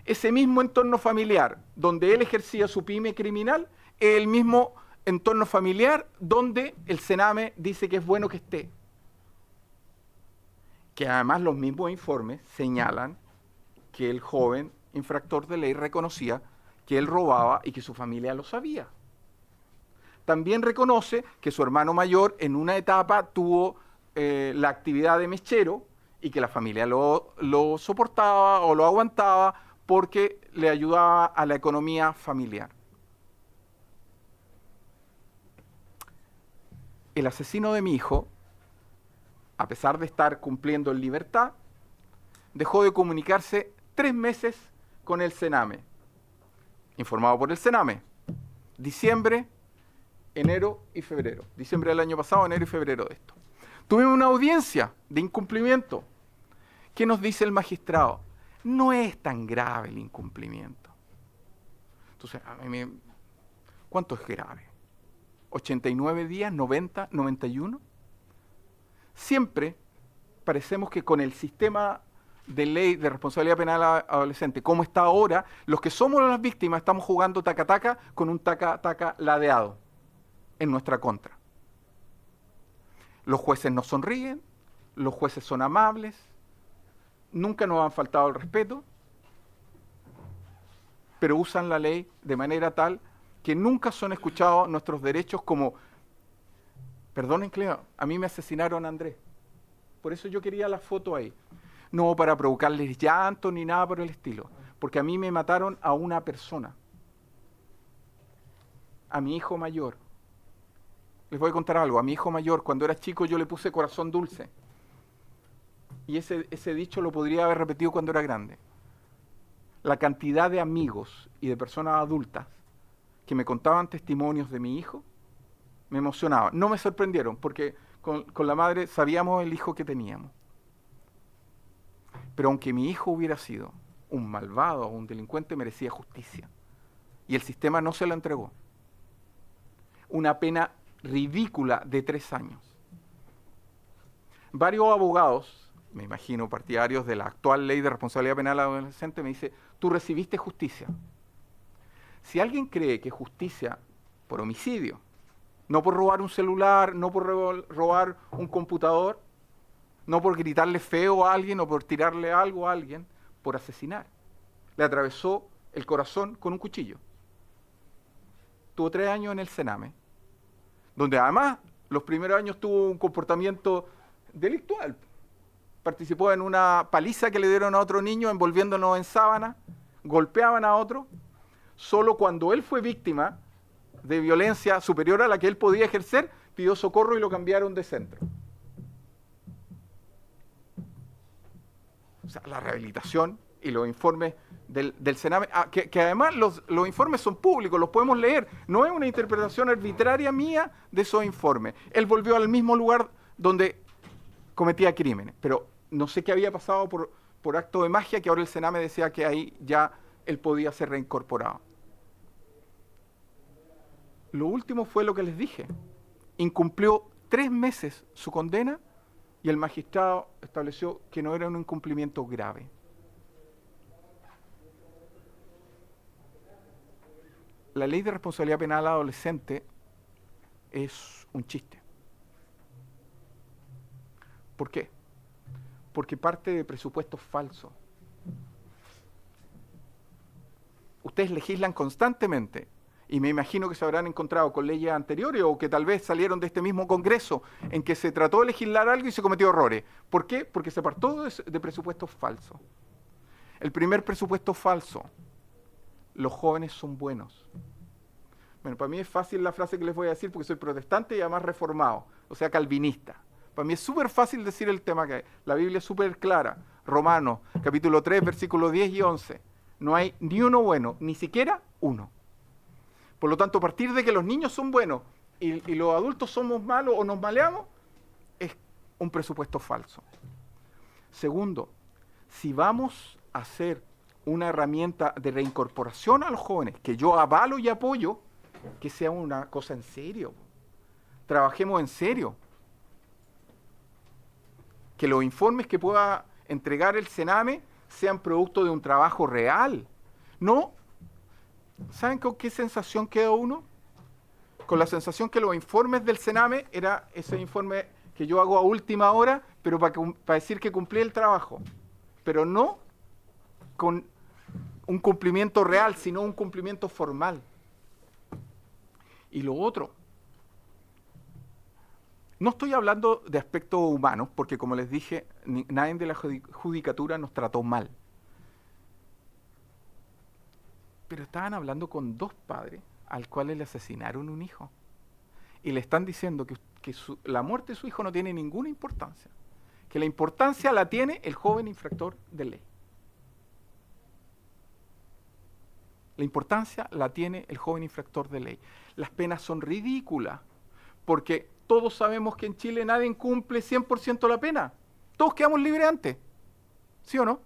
Ese mismo entorno familiar donde él ejercía su pyme criminal es el mismo entorno familiar donde el Sename dice que es bueno que esté. Que además los mismos informes señalan que el joven infractor de ley reconocía que él robaba y que su familia lo sabía. También reconoce que su hermano mayor en una etapa tuvo la actividad de mechero y que la familia lo soportaba o lo aguantaba porque le ayudaba a la economía familiar. El asesino de mi hijo, a pesar de estar cumpliendo en libertad, dejó de comunicarse 3 meses con el Sename, informado por el Sename. Diciembre, enero y febrero. Diciembre del año pasado, enero y febrero de esto. Tuvimos una audiencia de incumplimiento. ¿Qué nos dice el magistrado? No es tan grave el incumplimiento. Entonces, ¿cuánto es grave? ¿89 días? ¿90? ¿91? Siempre parecemos que con el sistema de ley de responsabilidad penal adolescente, como está ahora, los que somos las víctimas estamos jugando taca-taca con un taca-taca ladeado en nuestra contra. Los jueces nos sonríen, los jueces son amables, nunca nos han faltado el respeto, pero usan la ley de manera tal que nunca son escuchados nuestros derechos como, perdonen, Cleo, a mí me asesinaron a Andrés, por eso yo quería la foto ahí. No para provocarles llanto ni nada por el estilo, porque a mí me mataron a una persona, a mi hijo mayor. Les voy a contar algo, a mi hijo mayor, cuando era chico yo le puse corazón dulce. Y ese dicho lo podría haber repetido cuando era grande. La cantidad de amigos y de personas adultas que me contaban testimonios de mi hijo, me emocionaba. No me sorprendieron, porque con la madre sabíamos el hijo que teníamos. Pero aunque mi hijo hubiera sido un malvado o un delincuente, merecía justicia. Y el sistema no se lo entregó. Una pena ridícula de 3 años. Varios abogados, me imagino partidarios de la actual ley de responsabilidad penal adolescente, me dicen, tú recibiste justicia. Si alguien cree que justicia por homicidio, no por robar un celular, no por robar un computador, no por gritarle feo a alguien o por tirarle algo a alguien, por asesinar. Le atravesó el corazón con un cuchillo. Tuvo 3 años en el Sename, donde además los primeros años tuvo un comportamiento delictual. Participó en una paliza que le dieron a otro niño envolviéndonos en sábana, golpeaban a otro. Solo cuando él fue víctima de violencia superior a la que él podía ejercer, pidió socorro y lo cambiaron de centro. O sea, la rehabilitación y los informes del Sename, que además los informes son públicos, los podemos leer, no es una interpretación arbitraria mía de esos informes. Él volvió al mismo lugar donde cometía crímenes, pero no sé qué había pasado por acto de magia, que ahora el Sename decía que ahí ya él podía ser reincorporado. Lo último fue lo que les dije. Incumplió 3 meses su condena y el magistrado estableció que no era un incumplimiento grave. La ley de responsabilidad penal adolescente es un chiste. ¿Por qué? Porque parte de presupuestos falsos. Ustedes legislan constantemente y me imagino que se habrán encontrado con leyes anteriores o que tal vez salieron de este mismo Congreso en que se trató de legislar algo y se cometió errores. ¿Por qué? Porque se partió de presupuestos falsos. El primer presupuesto falso: los jóvenes son buenos. Bueno, para mí es fácil la frase que les voy a decir porque soy protestante y además reformado, o sea, calvinista. Para mí es súper fácil decir el tema que hay. La Biblia es súper clara. Romanos, capítulo 3, versículos 10 y 11. No hay ni uno bueno, ni siquiera uno. Por lo tanto, a partir de que los niños son buenos y los adultos somos malos o nos maleamos, es un presupuesto falso. Segundo, si vamos a hacer una herramienta de reincorporación a los jóvenes, que yo avalo y apoyo, que sea una cosa en serio. Trabajemos en serio. Que los informes que pueda entregar el Sename sean producto de un trabajo real. No, ¿saben con qué sensación queda uno? Con la sensación que los informes del Sename era ese informe que yo hago a última hora, pero para decir que cumplí el trabajo. Pero no con un cumplimiento real, sino un cumplimiento formal. Y lo otro, no estoy hablando de aspectos humanos, porque como les dije, nadie de la judicatura nos trató mal. Pero estaban hablando con dos padres al cuales le asesinaron un hijo. Y le están diciendo que la muerte de su hijo no tiene ninguna importancia. Que la importancia la tiene el joven infractor de ley. La importancia la tiene el joven infractor de ley. Las penas son ridículas, porque todos sabemos que en Chile nadie cumple 100% la pena. Todos quedamos libres antes. ¿Sí o no?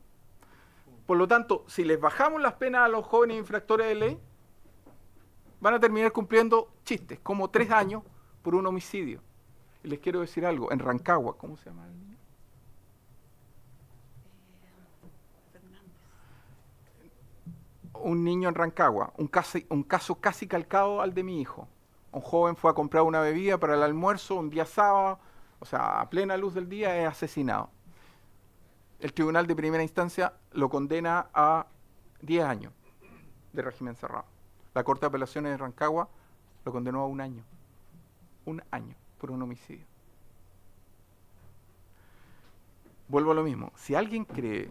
Por lo tanto, si les bajamos las penas a los jóvenes infractores de ley, van a terminar cumpliendo chistes, como 3 años por un homicidio. Y les quiero decir algo, en Rancagua, ¿cómo se llama el niño? Un niño en Rancagua, un caso casi calcado al de mi hijo. Un joven fue a comprar una bebida para el almuerzo un día sábado, o sea, a plena luz del día, es asesinado. El tribunal de primera instancia lo condena a 10 años de régimen cerrado. La Corte de Apelaciones de Rancagua lo condenó a 1 año. 1 año por un homicidio. Vuelvo a lo mismo. Si alguien cree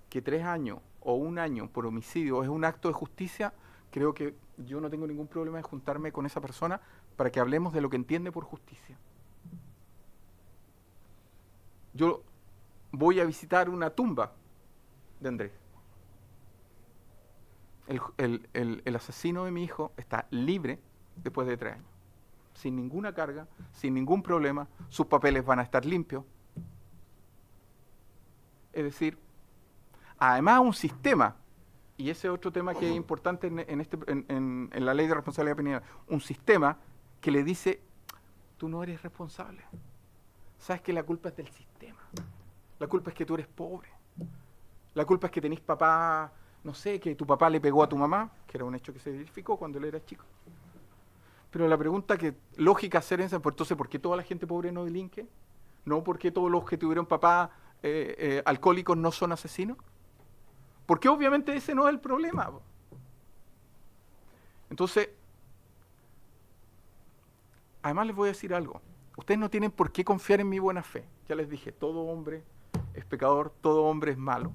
que 3 años o 1 año por homicidio es un acto de justicia, creo que yo no tengo ningún problema de juntarme con esa persona para que hablemos de lo que entiende por justicia. Yo voy a visitar una tumba de Andrés. El asesino de mi hijo está libre después de 3 años. Sin ninguna carga, sin ningún problema, sus papeles van a estar limpios. Es decir, además un sistema, y ese es otro tema que es importante en la ley de responsabilidad penal, un sistema que le dice, tú no eres responsable. Sabes que la culpa es del sistema. La culpa es que tú eres pobre. La culpa es que tenés papá, no sé, que tu papá le pegó a tu mamá, que era un hecho que se verificó cuando él era chico. Pero la pregunta que lógica hacer es, entonces, ¿por qué toda la gente pobre no delinque? ¿No porque todos los que tuvieron papá alcohólicos no son asesinos? Porque obviamente ese no es el problema. Entonces, además les voy a decir algo. Ustedes no tienen por qué confiar en mi buena fe. Ya les dije, todo hombre es pecador, todo hombre es malo.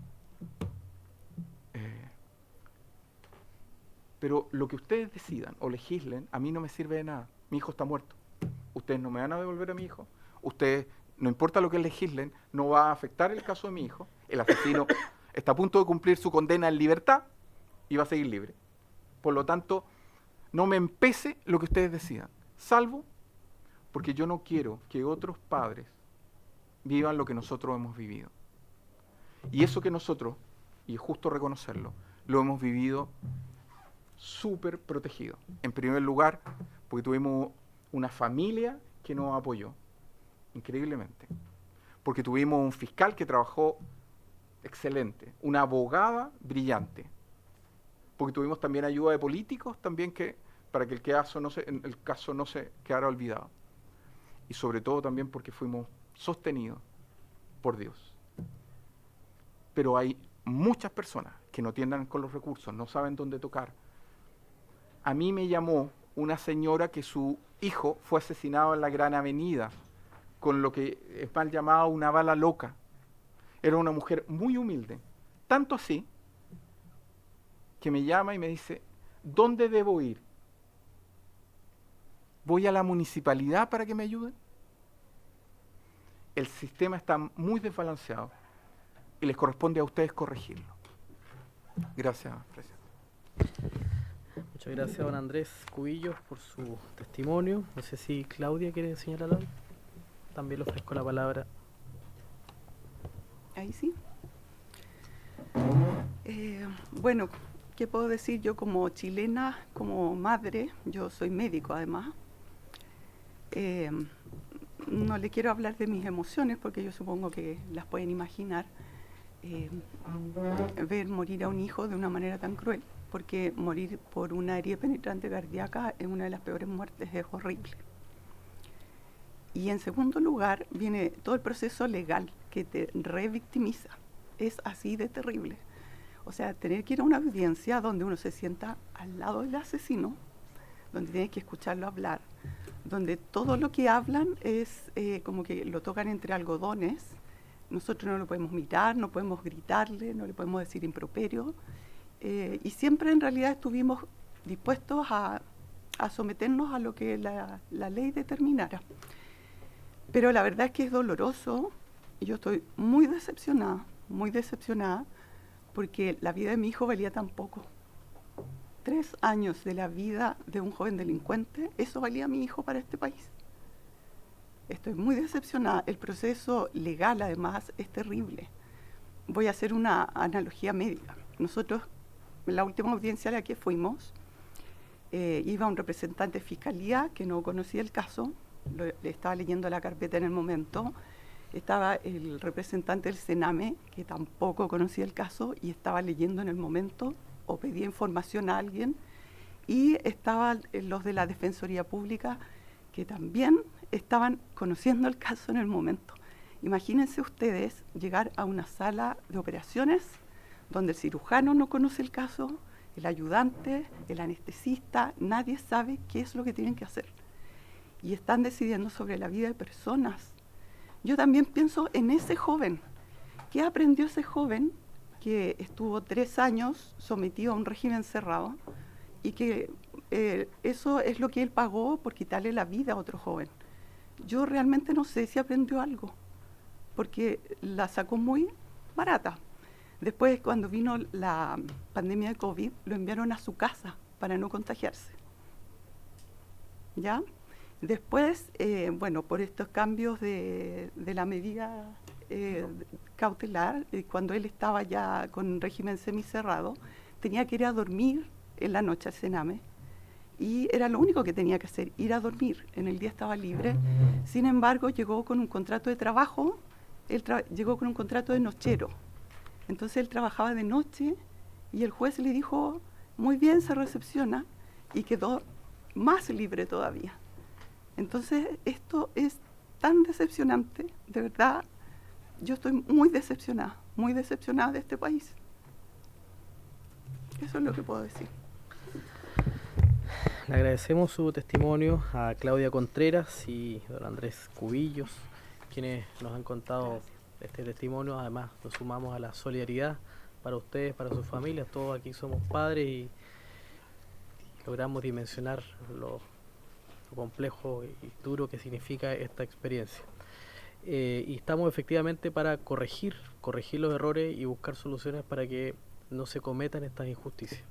Pero lo que ustedes decidan o legislen, a mí no me sirve de nada. Mi hijo está muerto. Ustedes no me van a devolver a mi hijo. Ustedes, no importa lo que legislen, no va a afectar el caso de mi hijo. El asesino está a punto de cumplir su condena en libertad y va a seguir libre. Por lo tanto, no me empece lo que ustedes decidan. Salvo porque yo no quiero que otros padres vivan lo que nosotros hemos vivido. Y eso que nosotros, y es justo reconocerlo, lo hemos vivido súper protegido. En primer lugar, porque tuvimos una familia que nos apoyó, increíblemente. porque tuvimos un fiscal que trabajó excelente, una abogada brillante, porque tuvimos también ayuda de políticos también para que el caso no se quedara olvidado, y sobre todo también porque fuimos sostenidos por Dios. Pero hay muchas personas que no tiendan con los recursos, no saben dónde tocar. A mí me llamó una señora que su hijo fue asesinado en la Gran Avenida con lo que es mal llamado una bala loca. Era una mujer muy humilde, tanto así que me llama y me dice, ¿dónde debo ir? ¿Voy a la municipalidad para que me ayuden? El sistema está muy desbalanceado y les corresponde a ustedes corregirlo. Gracias, presidente. Muchas gracias, don Andrés Cubillos, por su testimonio. No sé si Claudia quiere señalar algo. También le ofrezco la palabra. Ahí sí. Bueno, ¿qué puedo decir yo como chilena, como madre? Yo soy médico además. No le quiero hablar de mis emociones porque yo supongo que las pueden imaginar. Ver morir a un hijo de una manera tan cruel, porque morir por una herida penetrante cardíaca es una de las peores muertes, es horrible. Y en segundo lugar viene todo el proceso legal que te revictimiza, es así de terrible. O sea, tener que ir a una audiencia donde uno se sienta al lado del asesino, donde tienes que escucharlo hablar, donde todo lo que hablan es como que lo tocan entre algodones. Nosotros no lo podemos mirar, no podemos gritarle, no le podemos decir improperio. Y siempre en realidad estuvimos dispuestos a someternos a lo que la ley determinara. Pero la verdad es que es doloroso y yo estoy muy decepcionada, porque la vida de mi hijo valía tan poco. 3 años de la vida de un joven delincuente, eso valía mi hijo para este país. Estoy muy decepcionada. El proceso legal, además, es terrible. Voy a hacer una analogía médica. Nosotros, en la última audiencia a la que fuimos, iba un representante de fiscalía que no conocía el caso, le estaba leyendo la carpeta en el momento, estaba el representante del Sename, que tampoco conocía el caso, y estaba leyendo en el momento, o pedía información a alguien, y estaban los de la Defensoría Pública, que también estaban conociendo el caso en el momento. Imagínense ustedes llegar a una sala de operaciones donde el cirujano no conoce el caso, el ayudante, el anestesista, nadie sabe qué es lo que tienen que hacer. Y están decidiendo sobre la vida de personas. Yo también pienso en ese joven. ¿Qué aprendió ese joven que estuvo 3 años sometido a un régimen cerrado y que eso es lo que él pagó por quitarle la vida a otro joven? Yo realmente no sé si aprendió algo, porque la sacó muy barata. Después, cuando vino la pandemia de COVID, lo enviaron a su casa para no contagiarse. ¿Ya? Después, bueno, por estos cambios de la medida cautelar, cuando él estaba ya con régimen semicerrado, tenía que ir a dormir en la noche al Sename, y era lo único que tenía que hacer, ir a dormir. En el día estaba libre. Sin embargo, llegó con un contrato de trabajo, llegó con un contrato de nochero. Entonces él trabajaba de noche y el juez le dijo, muy bien, se recepciona, y quedó más libre todavía. Entonces esto es tan decepcionante, de verdad, yo estoy muy decepcionada de este país. Eso es lo que puedo decir. Le agradecemos su testimonio a Claudia Contreras y don Andrés Cubillos, quienes nos han contado este testimonio. Además, nos sumamos a la solidaridad para ustedes, para sus familias. Todos aquí somos padres y logramos dimensionar lo complejo y duro que significa esta experiencia. Y estamos efectivamente para corregir los errores y buscar soluciones para que no se cometan estas injusticias.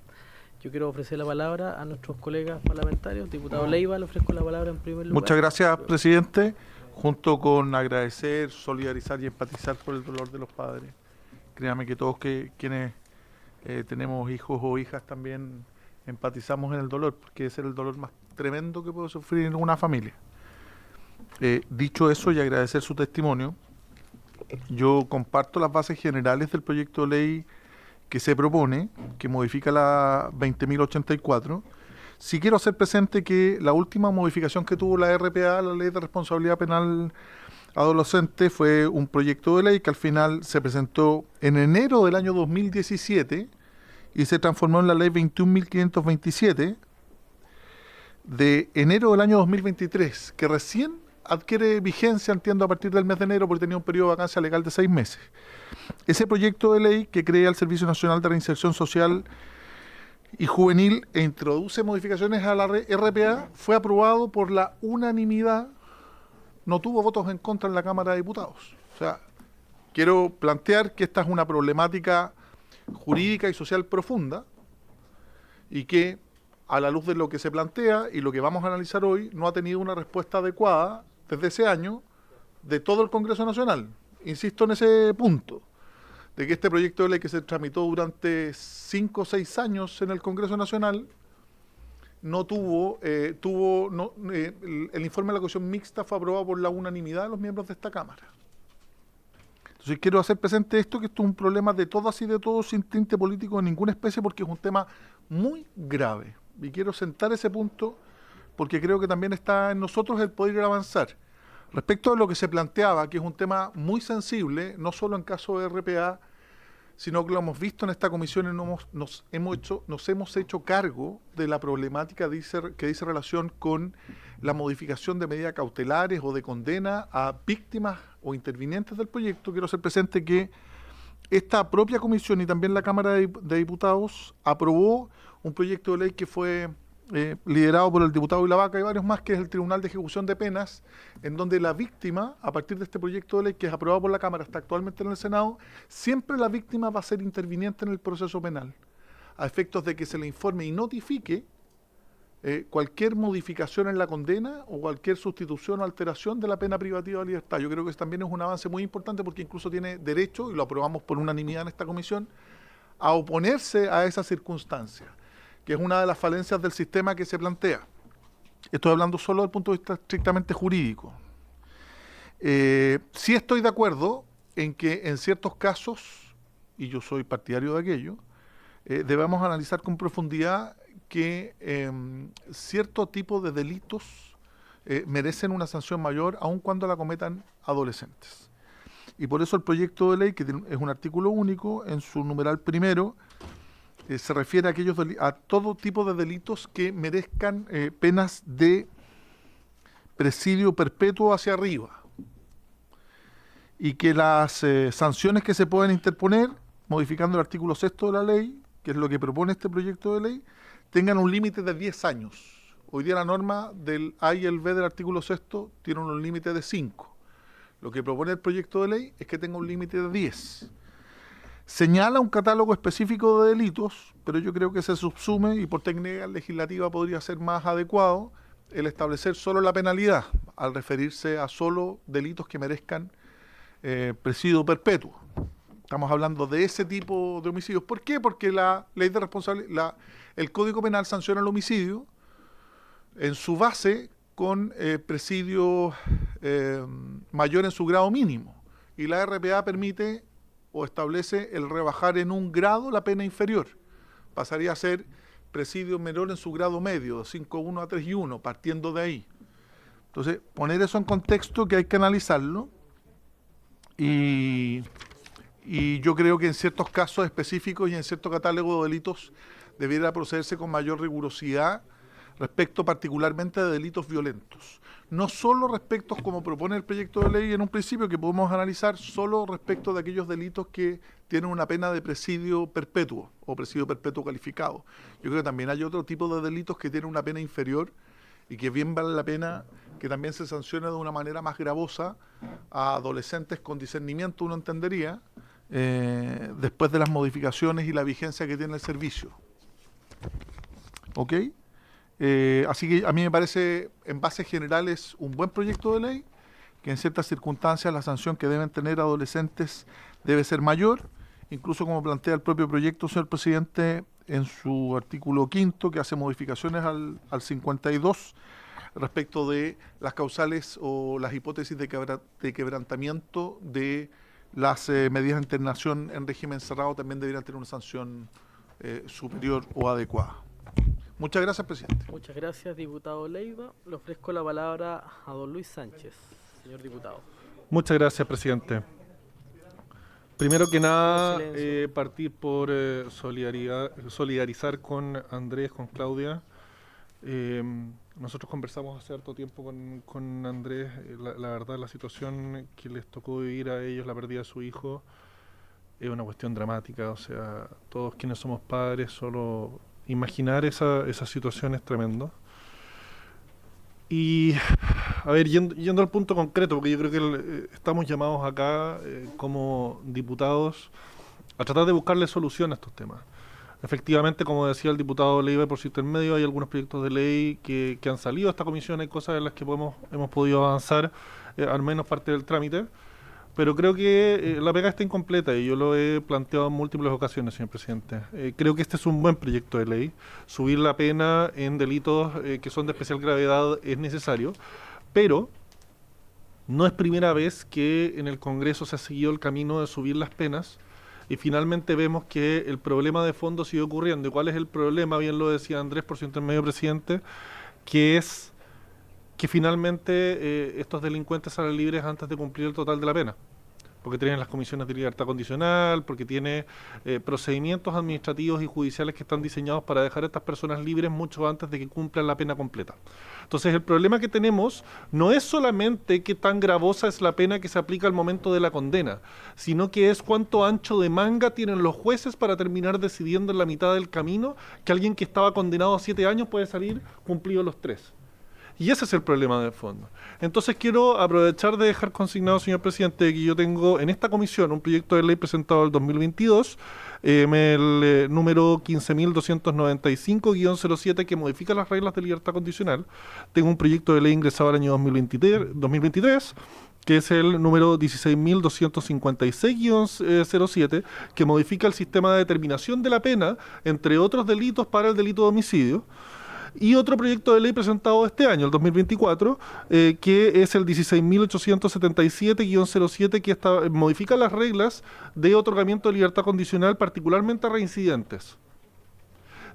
Yo quiero ofrecer la palabra a nuestros colegas parlamentarios. Diputado Leiva, le ofrezco la palabra en primer lugar. Muchas gracias, presidente. Junto con agradecer, solidarizar y empatizar por el dolor de los padres. Créame que todos quienes tenemos hijos o hijas también empatizamos en el dolor, porque ese es el dolor más tremendo que puede sufrir una familia. Dicho eso y agradecer su testimonio, Yo comparto las bases generales del proyecto de ley que se propone, que modifica la 20.084. Sí quiero hacer presente que la última modificación que tuvo la RPA, la Ley de Responsabilidad Penal Adolescente, fue un proyecto de ley que al final se presentó en enero del año 2017 y se transformó en la Ley 21.527 de enero del año 2023, que recién adquiere vigencia, entiendo, a partir del mes de enero, porque tenía un periodo de vacancia legal de 6 meses. Ese proyecto de ley que crea el Servicio Nacional de Reinserción Social y Juvenil e introduce modificaciones a la RPA fue aprobado por la unanimidad, no tuvo votos en contra en la Cámara de Diputados. O sea, quiero plantear que esta es una problemática jurídica y social profunda y que, a la luz de lo que se plantea y lo que vamos a analizar hoy, no ha tenido una respuesta adecuada desde ese año de todo el Congreso Nacional. Insisto en ese punto, de que este proyecto de ley que se tramitó durante 5 o 6 años en el Congreso Nacional no tuvo, el informe de la comisión mixta fue aprobado por la unanimidad de los miembros de esta Cámara. Entonces quiero hacer presente esto, que esto es un problema de todas y de todos, sin tinte político de ninguna especie, porque es un tema muy grave. Y quiero sentar ese punto porque creo que también está en nosotros el poder avanzar. Respecto a lo que se planteaba, que es un tema muy sensible, no solo en caso de RPA, sino que lo hemos visto en esta comisión y nos hemos hecho cargo de la problemática que dice relación con la modificación de medidas cautelares o de condena a víctimas o intervinientes del proyecto. Quiero hacer presente que esta propia comisión y también la Cámara de Diputados aprobó un proyecto de ley que fue liderado por el diputado Vilavaca y varios más, que es el Tribunal de Ejecución de Penas, en donde la víctima, a partir de este proyecto de ley que es aprobado por la Cámara, está actualmente en el Senado, siempre la víctima va a ser interviniente en el proceso penal, a efectos de que se le informe y notifique cualquier modificación en la condena o cualquier sustitución o alteración de la pena privativa de libertad. Yo creo que también es un avance muy importante porque incluso tiene derecho, y lo aprobamos por unanimidad en esta comisión, a oponerse a esa circunstancia, que es una de las falencias del sistema que se plantea. Estoy hablando solo desde el punto de vista estrictamente jurídico. Sí estoy de acuerdo en que en ciertos casos, y yo soy partidario de aquello, debemos analizar con profundidad que cierto tipo de delitos merecen una sanción mayor aun cuando la cometan adolescentes. Y por eso el proyecto de ley, que es un artículo único, en su numeral primero, se refiere a todo tipo de delitos que merezcan penas de presidio perpetuo hacia arriba, y que las sanciones que se pueden interponer, modificando el artículo 6º de la ley, que es lo que propone este proyecto de ley, tengan un límite de 10 años. Hoy día la norma del A y el B del artículo 6º tiene un límite de 5. Lo que propone el proyecto de ley es que tenga un límite de 10. Señala un catálogo específico de delitos, pero yo creo que se subsume, y por técnica legislativa podría ser más adecuado, el establecer solo la penalidad, al referirse a solo delitos que merezcan presidio perpetuo. Estamos hablando de ese tipo de homicidios. ¿Por qué? Porque la ley de responsabilidad, el Código Penal sanciona el homicidio en su base con presidio mayor en su grado mínimo, y la RPA permite o establece el rebajar en un grado la pena inferior. Pasaría a ser presidio menor en su grado medio, de 5.1 a 3.1, partiendo de ahí. Entonces, poner eso en contexto, que hay que analizarlo, y yo creo que en ciertos casos específicos y en cierto catálogo de delitos debiera procederse con mayor rigurosidad respecto particularmente de delitos violentos. No solo respecto, como propone el proyecto de ley en un principio, que podemos analizar solo respecto de aquellos delitos que tienen una pena de presidio perpetuo o presidio perpetuo calificado. Yo creo que también hay otro tipo de delitos que tienen una pena inferior y que bien vale la pena que también se sancione de una manera más gravosa a adolescentes con discernimiento, uno entendería, después de las modificaciones y la vigencia que tiene el servicio. ¿Ok? Así que a mí me parece, en bases generales, un buen proyecto de ley, que en ciertas circunstancias la sanción que deben tener adolescentes debe ser mayor, incluso como plantea el propio proyecto, señor presidente, en su artículo 5º, que hace modificaciones al 52 respecto de las causales o las hipótesis de quebrantamiento de las medidas de internación en régimen cerrado también deberían tener una sanción superior o adecuada. Muchas gracias, presidente. Muchas gracias, diputado Leiva. Le ofrezco la palabra a don Luis Sánchez, señor diputado. Muchas gracias, presidente. Primero que nada, Silencio. partir por solidarizar con Andrés, con Claudia. Nosotros conversamos hace harto tiempo con Andrés. La verdad, la situación que les tocó vivir a ellos, la pérdida de su hijo, es una cuestión dramática. O sea, todos quienes somos padres, solo imaginar esa situación es tremendo. Y, a ver, yendo al punto concreto, porque yo creo que estamos llamados acá como diputados a tratar de buscarle solución a estos temas. Efectivamente, como decía el diputado Leiva por su intermedio, hay algunos proyectos de ley que han salido a esta comisión, hay cosas en las que hemos podido avanzar, al menos parte del trámite, pero creo que la pega está incompleta y yo lo he planteado en múltiples ocasiones, señor presidente. Creo que este es un buen proyecto de ley. Subir la pena en delitos que son de especial gravedad es necesario, pero no es primera vez que en el Congreso se ha seguido el camino de subir las penas y finalmente vemos que el problema de fondo sigue ocurriendo. ¿Y cuál es el problema? Bien lo decía Andrés por su intermedio, presidente, que es que finalmente estos delincuentes salen libres antes de cumplir el total de la pena, porque tienen las comisiones de libertad condicional, porque tiene procedimientos administrativos y judiciales que están diseñados para dejar a estas personas libres mucho antes de que cumplan la pena completa. Entonces el problema que tenemos no es solamente qué tan gravosa es la pena que se aplica al momento de la condena, sino que es cuánto ancho de manga tienen los jueces para terminar decidiendo en la mitad del camino que alguien que estaba condenado a 7 años puede salir cumplido los 3. Y ese es el problema de fondo. Entonces quiero aprovechar de dejar consignado, señor presidente, que yo tengo en esta comisión un proyecto de ley presentado el 2022, el número 15.295-07, que modifica las reglas de libertad condicional. Tengo un proyecto de ley ingresado al año 2023 que es el número 16.256-07, que modifica el sistema de determinación de la pena, entre otros delitos, para el delito de homicidio. Y otro proyecto de ley presentado este año, el 2024, que es el 16.877-07, que modifica las reglas de otorgamiento de libertad condicional, particularmente a reincidentes.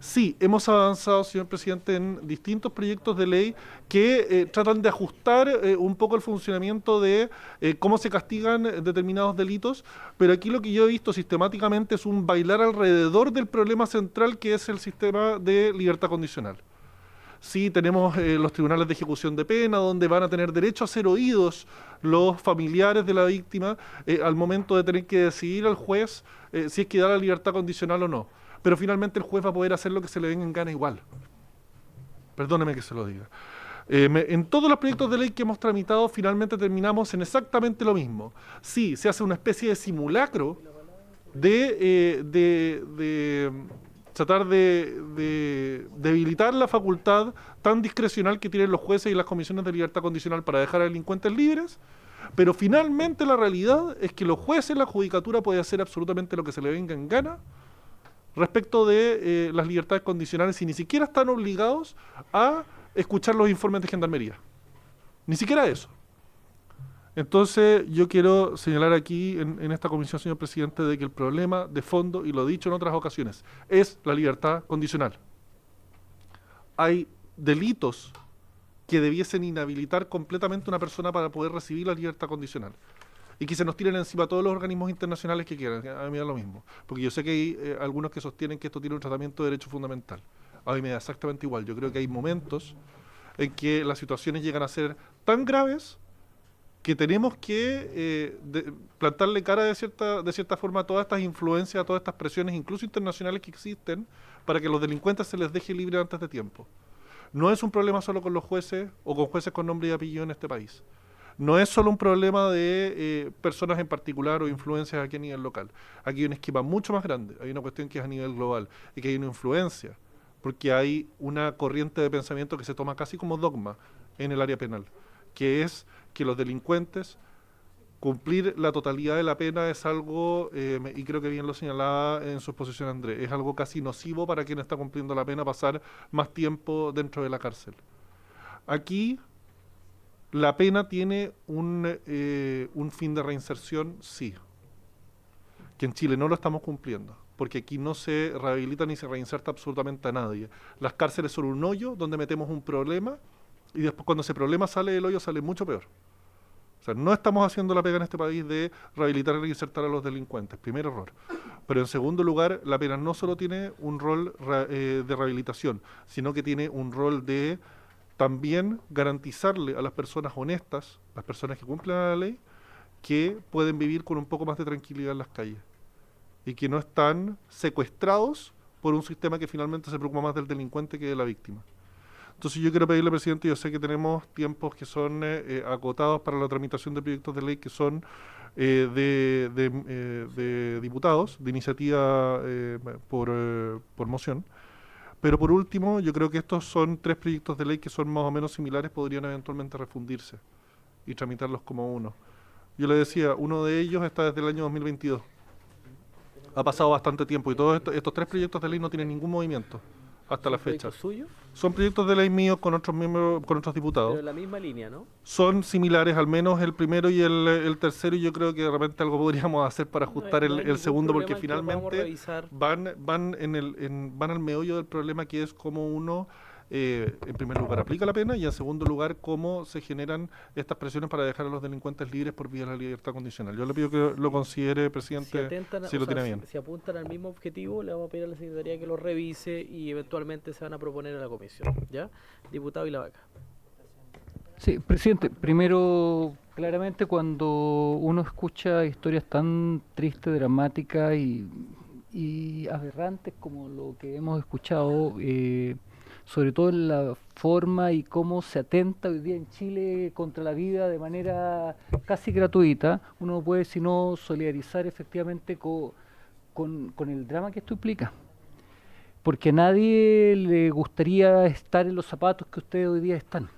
Sí, hemos avanzado, señor presidente, en distintos proyectos de ley que tratan de ajustar un poco el funcionamiento de cómo se castigan determinados delitos, pero aquí lo que yo he visto sistemáticamente es un bailar alrededor del problema central, que es el sistema de libertad condicional. Sí, tenemos los tribunales de ejecución de pena, donde van a tener derecho a ser oídos los familiares de la víctima al momento de tener que decidir al juez si es que da la libertad condicional o no. Pero finalmente el juez va a poder hacer lo que se le venga en gana igual. Perdóneme que se lo diga. En todos los proyectos de ley que hemos tramitado, finalmente terminamos en exactamente lo mismo. Sí, se hace una especie de simulacro de tratar de debilitar la facultad tan discrecional que tienen los jueces y las comisiones de libertad condicional para dejar a delincuentes libres, pero finalmente la realidad es que los jueces, la judicatura, puede hacer absolutamente lo que se le venga en gana respecto de las libertades condicionales y ni siquiera están obligados a escuchar los informes de gendarmería. Ni siquiera eso. Entonces, yo quiero señalar aquí en esta comisión, señor presidente, de que el problema de fondo, y lo he dicho en otras ocasiones, es la libertad condicional. Hay delitos que debiesen inhabilitar completamente a una persona para poder recibir la libertad condicional. Y que se nos tiren encima todos los organismos internacionales que quieran. A mí me da lo mismo. Porque yo sé que hay algunos que sostienen que esto tiene un tratamiento de derecho fundamental. A mí me da exactamente igual. Yo creo que hay momentos en que las situaciones llegan a ser tan graves que tenemos que plantarle cara de cierta forma a todas estas influencias, a todas estas presiones, incluso internacionales, que existen, para que los delincuentes se les deje libre antes de tiempo. No es un problema solo con los jueces o con jueces con nombre y apellido en este país. No es solo un problema de personas en particular o influencias aquí a nivel local. Aquí hay un esquema mucho más grande, hay una cuestión que es a nivel global y que hay una influencia, porque hay una corriente de pensamiento que se toma casi como dogma en el área penal, que es que los delincuentes, cumplir la totalidad de la pena es algo, y creo que bien lo señalaba en su exposición Andrés, es algo casi nocivo para quien está cumpliendo la pena pasar más tiempo dentro de la cárcel. Aquí la pena tiene un fin de reinserción, sí, que en Chile no lo estamos cumpliendo, porque aquí no se rehabilita ni se reinserta absolutamente a nadie. Las cárceles son un hoyo donde metemos un problema y después cuando ese problema sale del hoyo sale mucho peor. O sea, no estamos haciendo la pega en este país de rehabilitar y reinsertar a los delincuentes, primer error. Pero en segundo lugar, la pena no solo tiene un rol de rehabilitación, sino que tiene un rol de también garantizarle a las personas honestas, las personas que cumplen la ley, que pueden vivir con un poco más de tranquilidad en las calles y que no están secuestrados por un sistema que finalmente se preocupa más del delincuente que de la víctima. Entonces yo quiero pedirle, presidente, yo sé que tenemos tiempos que son acotados para la tramitación de proyectos de ley que son de diputados, de iniciativa por moción. Pero por último, yo creo que estos son 3 proyectos de ley que son más o menos similares, podrían eventualmente refundirse y tramitarlos como uno. Yo le decía, uno de ellos está desde el año 2022. Ha pasado bastante tiempo y todos estos 3 proyectos de ley no tienen ningún movimiento hasta la fecha. ¿Proyectos suyos? Son proyectos de ley míos con otros miembros, con otros diputados. Pero en la misma línea, ¿no? Son similares, al menos el primero y el tercero, y yo creo que de repente algo podríamos hacer para ajustar No hay el ningún segundo, porque problema en que lo podamos finalmente revisar. van al meollo del problema, que es cómo uno, en primer lugar, aplica la pena, y en segundo lugar, cómo se generan estas presiones para dejar a los delincuentes libres por vía de la libertad condicional. Yo le pido que lo considere, presidente, si lo tiene bien. Si apuntan al mismo objetivo, le vamos a pedir a la Secretaría que lo revise y eventualmente se van a proponer a la comisión. ¿Ya? Diputado Ilavaca. Sí, presidente, primero, claramente cuando uno escucha historias tan tristes, dramáticas y aberrantes como lo que hemos escuchado, sobre todo en la forma y cómo se atenta hoy día en Chile contra la vida de manera casi gratuita, uno no puede sino solidarizar efectivamente con el drama que esto implica. Porque a nadie le gustaría estar en los zapatos que ustedes hoy día están.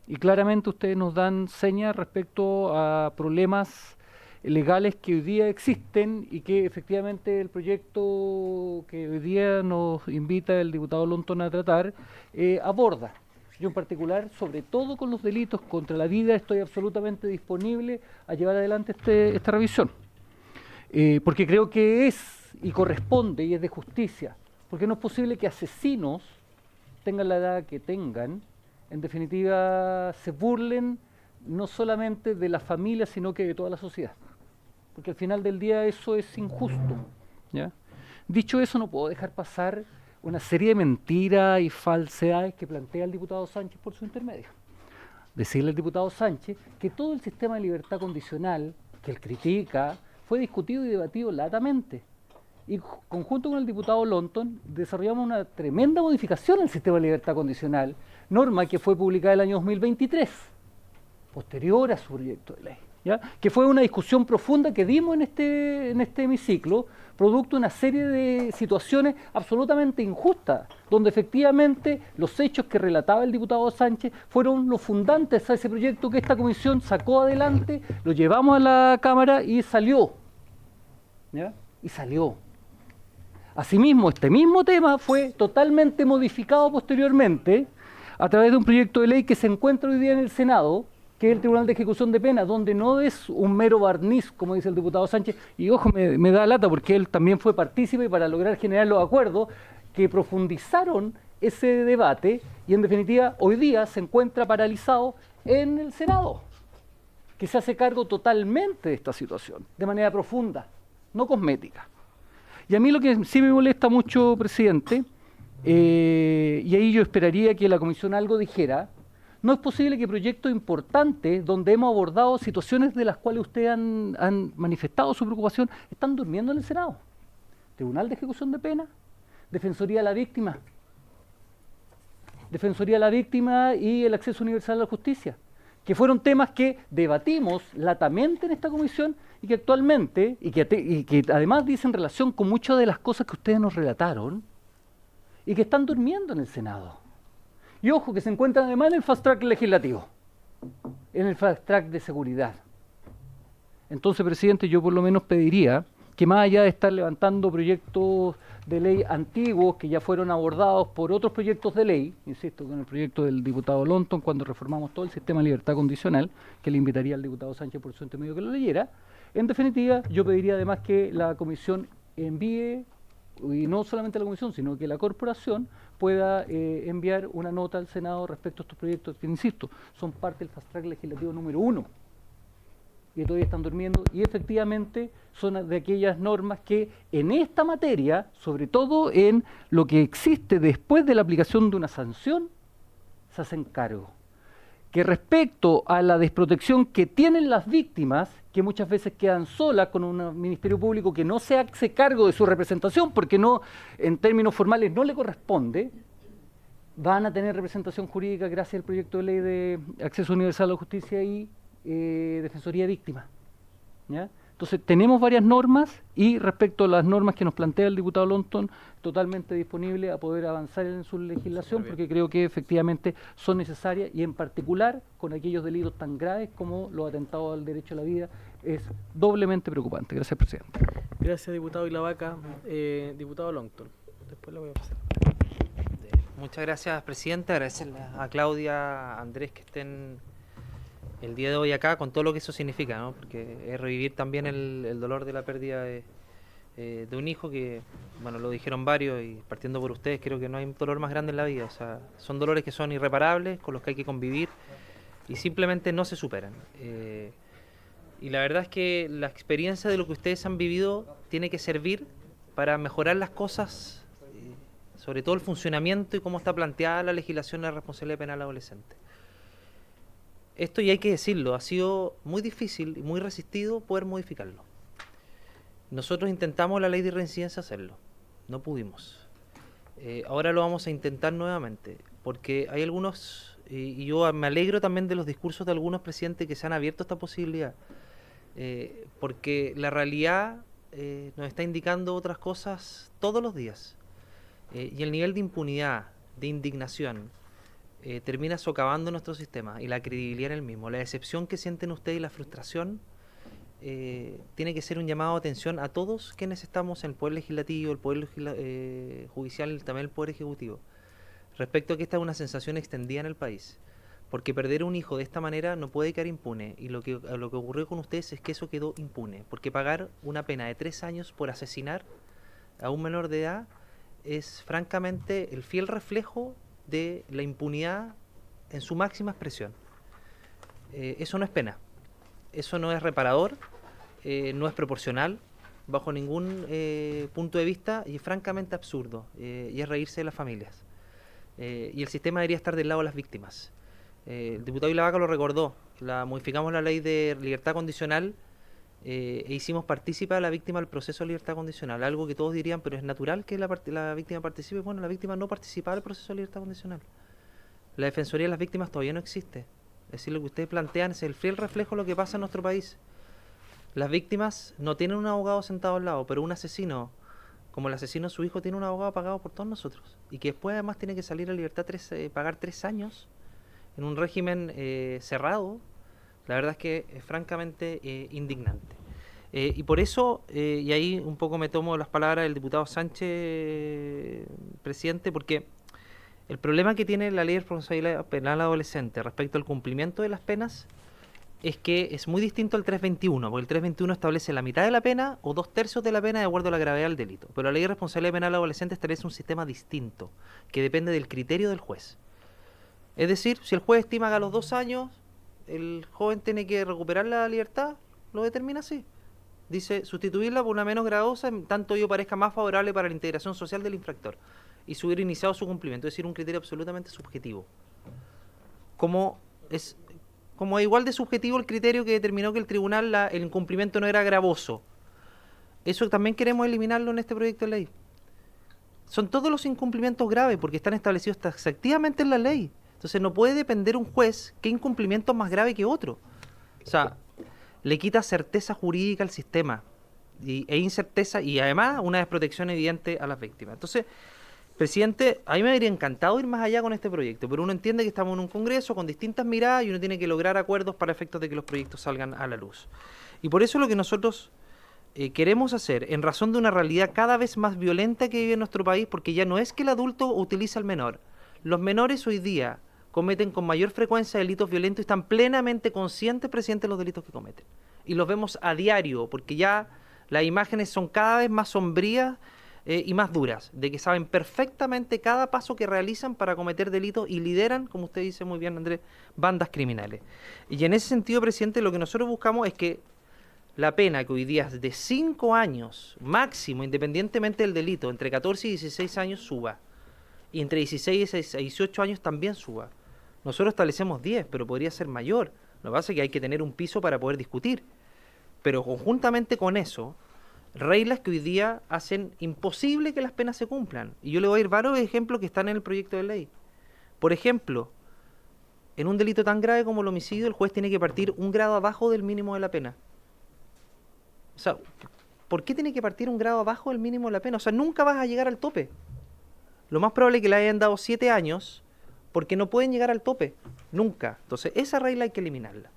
Y claramente ustedes nos dan señas respecto a problemas legales que hoy día existen y que efectivamente el proyecto que hoy día nos invita el diputado Lonton a tratar aborda. Yo en particular, sobre todo con los delitos contra la vida, estoy absolutamente disponible a llevar adelante esta revisión. Porque creo que es y corresponde y es de justicia. Porque no es posible que asesinos, tengan la edad que tengan, en definitiva se burlen no solamente de la familia, sino que de toda la sociedad. Porque al final del día eso es injusto, ¿ya? Dicho eso, no puedo dejar pasar una serie de mentiras y falsedades que plantea el diputado Sánchez por su intermedio. Decirle al diputado Sánchez que todo el sistema de libertad condicional que él critica fue discutido y debatido latamente. Y conjunto con el diputado Lonton desarrollamos una tremenda modificación al sistema de libertad condicional, norma que fue publicada el año 2023, posterior a su proyecto de ley, ¿ya? Que fue una discusión profunda que dimos en este hemiciclo, producto de una serie de situaciones absolutamente injustas, donde efectivamente los hechos que relataba el diputado Sánchez fueron los fundantes a ese proyecto que esta comisión sacó adelante, lo llevamos a la Cámara y salió, ¿ya? Y salió. Asimismo, este mismo tema fue totalmente modificado posteriormente a través de un proyecto de ley que se encuentra hoy día en el Senado, que es el Tribunal de Ejecución de Pena, donde no es un mero barniz, como dice el diputado Sánchez, y ojo, me da lata porque él también fue partícipe para lograr generar los acuerdos que profundizaron ese debate y en definitiva hoy día se encuentra paralizado en el Senado, que se hace cargo totalmente de esta situación, de manera profunda, no cosmética. Y a mí lo que sí me molesta mucho, presidente, y ahí yo esperaría que la comisión algo dijera, no es posible que proyectos importantes, donde hemos abordado situaciones de las cuales ustedes han manifestado su preocupación, están durmiendo en el Senado. Tribunal de Ejecución de Pena, Defensoría de la Víctima, Defensoría de la Víctima y el acceso universal a la justicia, que fueron temas que debatimos latamente en esta comisión y que actualmente, y que además dicen relación con muchas de las cosas que ustedes nos relataron, y que están durmiendo en el Senado. Y ojo, que se encuentran además en el fast track legislativo, en el fast track de seguridad. Entonces, presidente, yo por lo menos pediría que más allá de estar levantando proyectos de ley antiguos que ya fueron abordados por otros proyectos de ley, insisto, con el proyecto del diputado Lonton, cuando reformamos todo el sistema de libertad condicional, que le invitaría al diputado Sánchez por su intermedio que lo leyera, En definitiva, yo pediría además que la comisión envíe, y no solamente la comisión, sino que la corporación pueda enviar una nota al Senado respecto a estos proyectos que, insisto, son parte del fast track legislativo número 1 y todavía están durmiendo, y efectivamente son de aquellas normas que en esta materia, sobre todo en lo que existe después de la aplicación de una sanción, se hacen cargo. Que respecto a la desprotección que tienen las víctimas, que muchas veces quedan solas con un ministerio público que no se hace cargo de su representación, porque no, en términos formales no le corresponde, van a tener representación jurídica gracias al proyecto de ley de acceso universal a la justicia y defensoría de víctimas, ¿ya? Entonces tenemos varias normas, y respecto a las normas que nos plantea el diputado Longton, totalmente disponible a poder avanzar en su legislación, porque creo que efectivamente son necesarias, y en particular con aquellos delitos tan graves como los atentados al derecho a la vida, es doblemente preocupante. Gracias, presidente. Gracias, diputado Ilavaca. Diputado Longton, después le voy a pasar. Muchas gracias, presidente. Agradecerle a Claudia, a Andrés, que estén el día de hoy acá con todo lo que eso significa, ¿no? Porque es revivir también el dolor de la pérdida de un hijo que, bueno, lo dijeron varios, y partiendo por ustedes, creo que no hay dolor más grande en la vida. O sea, son dolores que son irreparables, con los que hay que convivir y simplemente no se superan. Y la verdad es que la experiencia de lo que ustedes han vivido tiene que servir para mejorar las cosas, sobre todo el funcionamiento y cómo está planteada la legislación de la responsabilidad penal adolescente. Esto, y hay que decirlo, ha sido muy difícil y muy resistido poder modificarlo. Nosotros intentamos la ley de reincidencia hacerlo, no pudimos. Ahora lo vamos a intentar nuevamente, porque hay algunos, y yo me alegro también de los discursos de algunos presidentes que se han abierto a esta posibilidad, porque la realidad nos está indicando otras cosas todos los días. Y el nivel de impunidad, de indignación, termina socavando nuestro sistema y la credibilidad en el mismo. La decepción que sienten ustedes y la frustración tiene que ser un llamado de atención a todos quienes estamos en el Poder Legislativo, el Poder Judicial y también el Poder Ejecutivo, respecto a que esta es una sensación extendida en el país. Porque perder un hijo de esta manera no puede quedar impune, y lo que ocurrió con ustedes es que eso quedó impune, porque pagar una pena de 3 años por asesinar a un menor de edad es francamente el fiel reflejo de la impunidad en su máxima expresión. Eso no es pena, eso no es reparador, no es proporcional bajo ningún punto de vista, y es francamente absurdo, y es reírse de las familias. Y el sistema debería estar del lado de las víctimas. El diputado Ilavaca lo recordó, modificamos la ley de libertad condicional e hicimos partícipe a la víctima del proceso de libertad condicional, algo que todos dirían, pero es natural que la víctima participe. Bueno, la víctima no participaba del proceso de libertad condicional. La Defensoría de las Víctimas todavía no existe. Es decir, lo que ustedes plantean es el fiel reflejo de lo que pasa en nuestro país. Las víctimas no tienen un abogado sentado al lado, pero un asesino, como el asesino de su hijo, tiene un abogado pagado por todos nosotros, y que después además tiene que salir a libertad, pagar 3 años en un régimen cerrado. La verdad es que es francamente indignante. Y por eso, y ahí un poco me tomo las palabras del diputado Sánchez, presidente, porque el problema que tiene la ley de responsabilidad penal adolescente respecto al cumplimiento de las penas es que es muy distinto al 321, porque el 321 establece la mitad de la pena o 2/3 de la pena de acuerdo a la gravedad del delito. Pero la ley de responsabilidad penal adolescente establece un sistema distinto, que depende del criterio del juez. Es decir, si el juez estima que a los 2 años el joven tiene que recuperar la libertad, lo determina así. Dice, sustituirla por una menos gravosa, en tanto ello parezca más favorable para la integración social del infractor y se hubiera iniciado su cumplimiento. Es decir, un criterio absolutamente subjetivo. Como es igual de subjetivo el criterio que determinó que el tribunal el incumplimiento no era gravoso. Eso también queremos eliminarlo en este proyecto de ley. Son todos los incumplimientos graves porque están establecidos exactamente en la ley. Entonces no puede depender un juez qué incumplimiento es más grave que otro. O sea, le quita certeza jurídica al sistema e incerteza, y además una desprotección evidente a las víctimas. Entonces, presidente, a mí me habría encantado ir más allá con este proyecto, pero uno entiende que estamos en un congreso con distintas miradas y uno tiene que lograr acuerdos para efectos de que los proyectos salgan a la luz. Y por eso lo que nosotros queremos hacer, en razón de una realidad cada vez más violenta que vive en nuestro país, porque ya no es que el adulto utiliza al menor, los menores hoy día cometen con mayor frecuencia delitos violentos y están plenamente conscientes, presidente, de los delitos que cometen. y los vemos a diario, porque ya las imágenes son cada vez más sombrías y más duras, de que saben perfectamente cada paso que realizan para cometer delitos y lideran, como usted dice muy bien, Andrés, bandas criminales. Y en ese sentido, presidente, lo que nosotros buscamos es que la pena, que hoy día es de 5 años máximo, independientemente del delito, entre 14 y 16 años suba, y entre 16 y 18 años también suba. Nosotros establecemos 10, pero podría ser mayor. Lo que pasa es que hay que tener un piso para poder discutir. Pero conjuntamente con eso, reglas que hoy día hacen imposible que las penas se cumplan. Y yo le voy a ir varios ejemplos que están en el proyecto de ley. Por ejemplo, en un delito tan grave como el homicidio, el juez tiene que partir un grado abajo del mínimo de la pena. O sea, ¿por qué tiene que partir un grado abajo del mínimo de la pena? O sea, nunca vas a llegar al tope. Lo más probable es que le hayan dado 7 años porque no pueden llegar al tope. Nunca. Entonces, esa regla hay que eliminarla.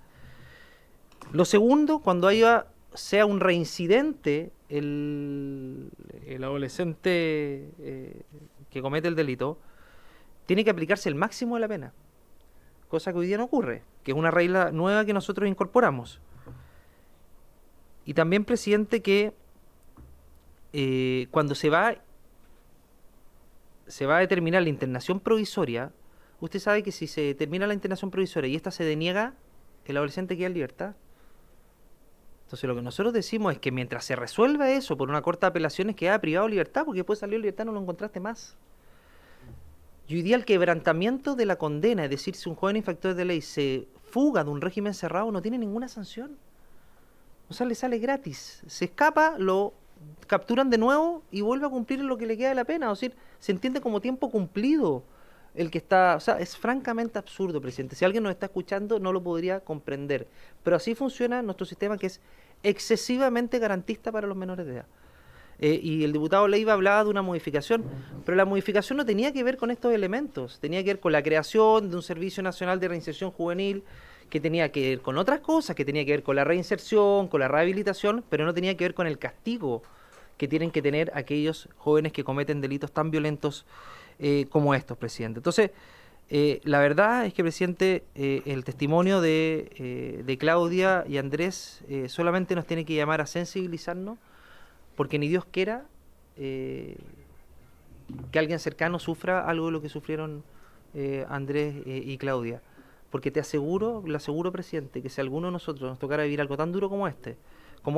Lo segundo, cuando sea un reincidente el adolescente que comete el delito, tiene que aplicarse el máximo de la pena. Cosa que hoy día no ocurre, que es una regla nueva que nosotros incorporamos. Y también, presidente, que cuando se va a determinar la internación provisoria, usted sabe que si se determina la internación provisoria y esta se deniega, el adolescente queda en libertad. Entonces lo que nosotros decimos es que mientras se resuelva eso por una corta apelación, queda privado de libertad, porque después salió de libertad, no lo encontraste más. Y hoy día el quebrantamiento de la condena, es decir, si un joven infractor de ley se fuga de un régimen cerrado, no tiene ninguna sanción. O sea, le sale gratis. Se escapa, lo capturan de nuevo y vuelve a cumplir lo que le queda de la pena. O sea, se entiende como tiempo cumplido el que está... O sea, es francamente absurdo, presidente. Si alguien nos está escuchando, no lo podría comprender. Pero así funciona nuestro sistema, que es excesivamente garantista para los menores de edad. Y el diputado Leiva hablaba de una modificación, pero la modificación no tenía que ver con estos elementos. Tenía que ver con la creación de un Servicio Nacional de Reinserción Juvenil, que tenía que ver con otras cosas, que tenía que ver con la reinserción, con la rehabilitación, pero no tenía que ver con el castigo que tienen que tener aquellos jóvenes que cometen delitos tan violentos como estos, presidente. Entonces, la verdad es que, presidente, el testimonio de Claudia y Andrés solamente nos tiene que llamar a sensibilizarnos, porque ni Dios quiera que alguien cercano sufra algo de lo que sufrieron Andrés y Claudia. Porque le aseguro, presidente, que si a alguno de nosotros nos tocara vivir algo tan duro como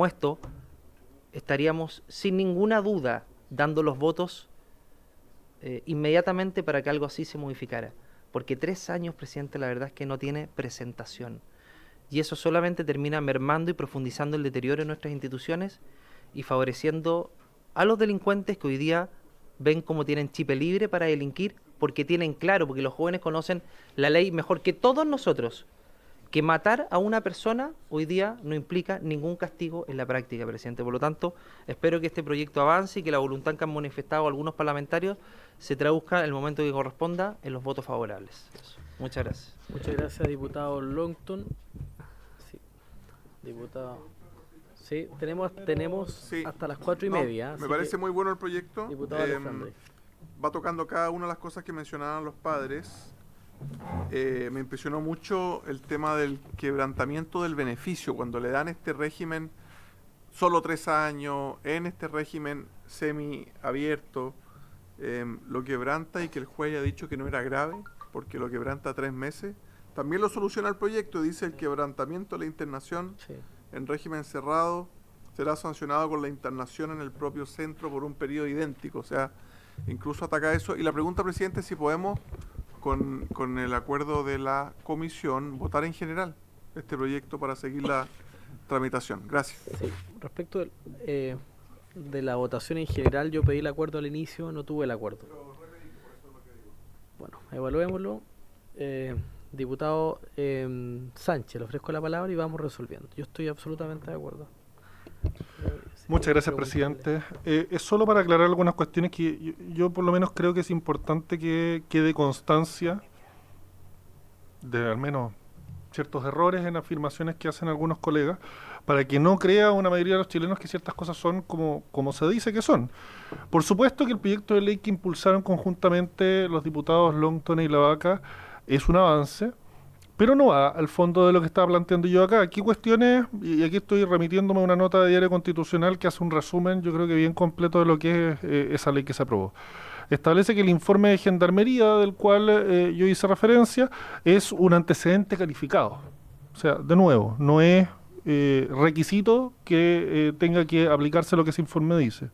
esto, estaríamos sin ninguna duda dando los votos inmediatamente para que algo así se modificara. Porque 3 años, presidente, la verdad es que no tiene presentación. Y eso solamente termina mermando y profundizando el deterioro en nuestras instituciones y favoreciendo a los delincuentes que hoy día ven como tienen chip libre para delinquir, porque tienen claro, porque los jóvenes conocen la ley mejor que todos nosotros, que matar a una persona hoy día no implica ningún castigo en la práctica, presidente. Por lo tanto, espero que este proyecto avance y que la voluntad que han manifestado algunos parlamentarios se traduzca en el momento que corresponda en los votos favorables. Muchas gracias. Muchas gracias, diputado Longton. Sí, diputado. Sí, tenemos Sí. hasta las 4:30. Me parece muy bueno el proyecto. Diputado Alessandri. Va tocando cada una de las cosas que mencionaban los padres. Me impresionó mucho el tema del quebrantamiento del beneficio, cuando le dan este régimen solo 3 años, en este régimen semiabierto, lo quebranta, y que el juez haya dicho que no era grave, porque lo quebranta 3 meses. También lo soluciona el proyecto, dice: el quebrantamiento de la internación en régimen cerrado será sancionado con la internación en el propio centro por un periodo idéntico. O sea, incluso ataca eso. Y la pregunta, presidente, es si podemos, con el acuerdo de la comisión, votar en general este proyecto para seguir la tramitación. Gracias. Sí, respecto de la votación en general, yo pedí el acuerdo al inicio, no tuve el acuerdo. Bueno, evaluémoslo. Diputado Sánchez, le ofrezco la palabra y vamos resolviendo. Yo estoy absolutamente de acuerdo. Muchas gracias, presidente. Es solo para aclarar algunas cuestiones que yo por lo menos creo que es importante que quede constancia de al menos ciertos errores en afirmaciones que hacen algunos colegas, para que no crea una mayoría de los chilenos que ciertas cosas son como se dice que son. Por supuesto que el proyecto de ley que impulsaron conjuntamente los diputados Longton y Lavaca es un avance, pero no va al fondo de lo que estaba planteando yo acá. Aquí cuestiones, y aquí estoy remitiéndome a una nota de Diario Constitucional que hace un resumen, yo creo que bien completo de lo que es esa ley que se aprobó. Establece que el informe de gendarmería del cual yo hice referencia es un antecedente calificado. O sea, de nuevo, no es requisito que tenga que aplicarse lo que ese informe dice.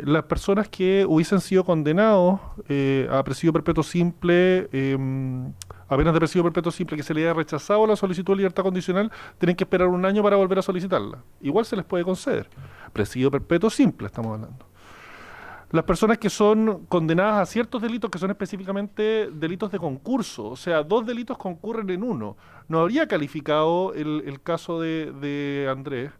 Las personas que hubiesen sido condenados a presidio perpetuo simple, a penas de presidio perpetuo simple que se le haya rechazado la solicitud de libertad condicional, tienen que esperar un año para volver a solicitarla. Igual se les puede conceder. Presidio perpetuo simple estamos hablando. Las personas que son condenadas a ciertos delitos que son específicamente delitos de concurso, o sea, 2 delitos concurren en uno. No habría calificado el caso de Andrés,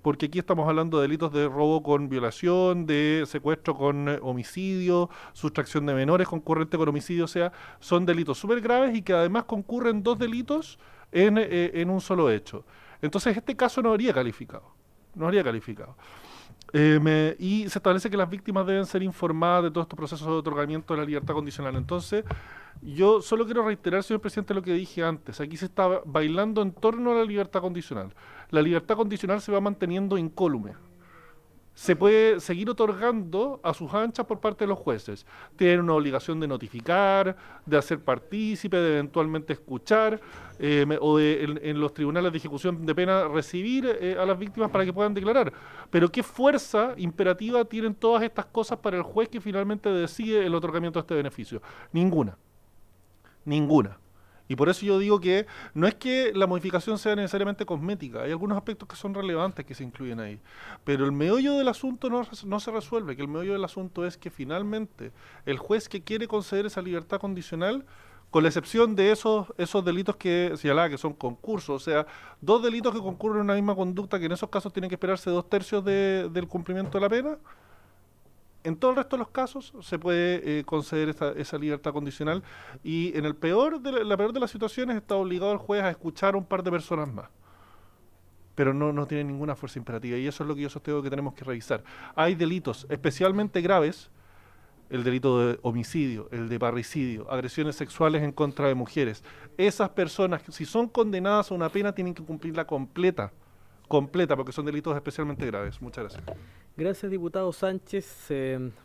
porque aquí estamos hablando de delitos de robo con violación, de secuestro con homicidio, sustracción de menores concurrente con homicidio, o sea, son delitos súper graves y que además concurren 2 delitos en un solo hecho. Entonces este caso no habría calificado. Y se establece que las víctimas deben ser informadas de todos estos procesos de otorgamiento de la libertad condicional. Entonces, yo solo quiero reiterar, señor presidente, lo que dije antes. Aquí se está bailando en torno a la libertad condicional. La libertad condicional se va manteniendo incólume. Se puede seguir otorgando a sus anchas por parte de los jueces. Tienen una obligación de notificar, de hacer partícipe, de eventualmente escuchar, o en los tribunales de ejecución de pena recibir a las víctimas para que puedan declarar. Pero ¿qué fuerza imperativa tienen todas estas cosas para el juez que finalmente decide el otorgamiento de este beneficio? Ninguna. Y por eso yo digo que no es que la modificación sea necesariamente cosmética, hay algunos aspectos que son relevantes que se incluyen ahí, pero el meollo del asunto no se resuelve, que el meollo del asunto es que finalmente el juez que quiere conceder esa libertad condicional, con la excepción de esos delitos que señalaba que son concursos, o sea, 2 delitos que concurren en una misma conducta, que en esos casos tienen que esperarse 2/3 del cumplimiento de la pena. En todo el resto de los casos se puede conceder esa libertad condicional y en la peor de las situaciones está obligado el juez a escuchar a un par de personas más. Pero no tiene ninguna fuerza imperativa y eso es lo que yo sostengo que tenemos que revisar. Hay delitos especialmente graves, el delito de homicidio, el de parricidio, agresiones sexuales en contra de mujeres. Esas personas, si son condenadas a una pena, tienen que cumplirla completa, porque son delitos especialmente graves. Muchas gracias. Gracias, diputado Sánchez.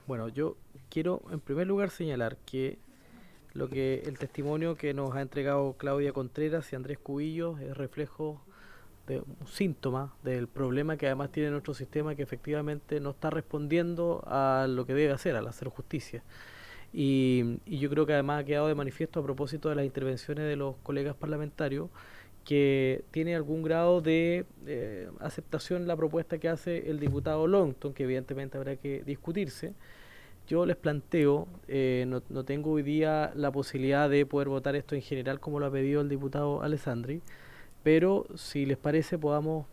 Bueno, yo quiero en primer lugar señalar que el testimonio que nos ha entregado Claudia Contreras y Andrés Cubillos es reflejo de un síntoma del problema que además tiene nuestro sistema, que efectivamente no está respondiendo a lo que debe hacer, al hacer justicia. Y yo creo que además ha quedado de manifiesto a propósito de las intervenciones de los colegas parlamentarios que tiene algún grado de aceptación la propuesta que hace el diputado Longton, que evidentemente habrá que discutirse. Yo les planteo, no tengo hoy día la posibilidad de poder votar esto en general como lo ha pedido el diputado Alessandri, pero si les parece podamos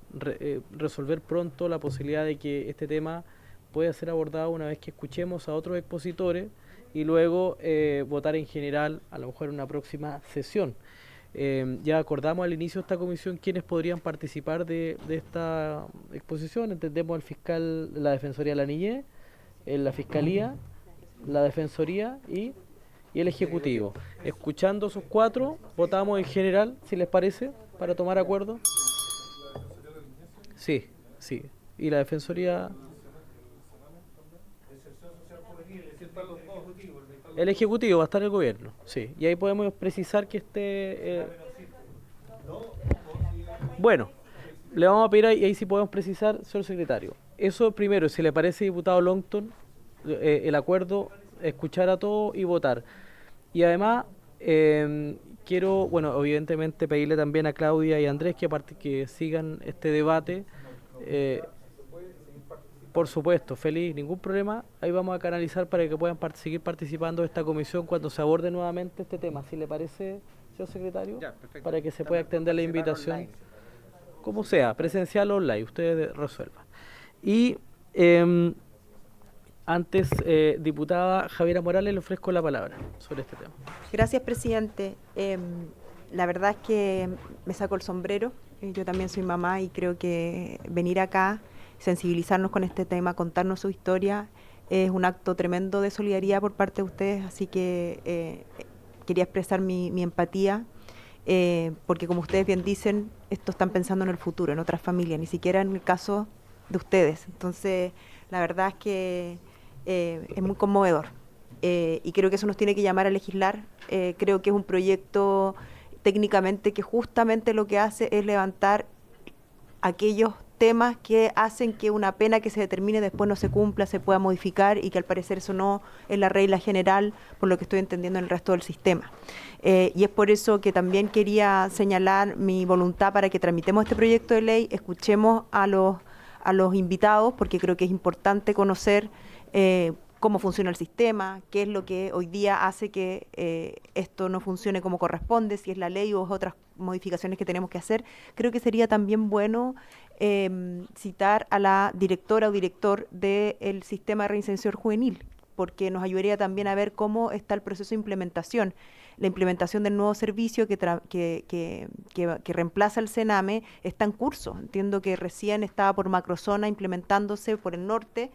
resolver pronto la posibilidad de que este tema pueda ser abordado una vez que escuchemos a otros expositores y luego votar en general, a lo mejor en una próxima sesión. Ya acordamos al inicio de esta comisión quiénes podrían participar de esta exposición. Entendemos al fiscal, la Defensoría de la Niñez, la Fiscalía, la Defensoría y el Ejecutivo. Escuchando esos 4, votamos en general, si les parece, para tomar acuerdo. Sí. Y la Defensoría... El Ejecutivo va a estar el Gobierno, sí. Y ahí podemos precisar que esté... Bueno, le vamos a pedir ahí sí podemos precisar, señor secretario. Eso primero, si le parece, diputado Longton, el acuerdo, escuchar a todos y votar. Y además, quiero, bueno, evidentemente pedirle también a Claudia y a Andrés que sigan este debate. Por supuesto, feliz, ningún problema. Ahí vamos a canalizar para que puedan seguir participando de esta comisión cuando se aborde nuevamente este tema. Si le parece, señor secretario, para que se pueda extender la invitación. Online. Como sea, presencial o online, ustedes resuelvan. Y antes, diputada Javiera Morales, le ofrezco la palabra sobre este tema. Gracias, presidente. La verdad es que me saco el sombrero. Yo también soy mamá y creo que venir acá, sensibilizarnos con este tema, contarnos su historia, es un acto tremendo de solidaridad por parte de ustedes, así que quería expresar mi empatía, porque como ustedes bien dicen, esto están pensando en el futuro, en otras familias, ni siquiera en el caso de ustedes. Entonces, la verdad es que es muy conmovedor, y creo que eso nos tiene que llamar a legislar. Creo que es un proyecto técnicamente que justamente lo que hace es levantar aquellos temas que hacen que una pena que se determine después no se cumpla, se pueda modificar, y que al parecer eso no es la regla general, por lo que estoy entendiendo en el resto del sistema. Y es por eso que también quería señalar mi voluntad para que tramitemos este proyecto de ley, escuchemos a los invitados, porque creo que es importante conocer cómo funciona el sistema, qué es lo que hoy día hace que esto no funcione como corresponde, si es la ley o otras modificaciones que tenemos que hacer. Creo que sería también bueno citar a la directora o director del sistema de reinserción juvenil, porque nos ayudaría también a ver cómo está el proceso de implementación. La implementación del nuevo servicio que reemplaza el Sename está en curso. Entiendo que recién estaba por macrozona implementándose por el norte,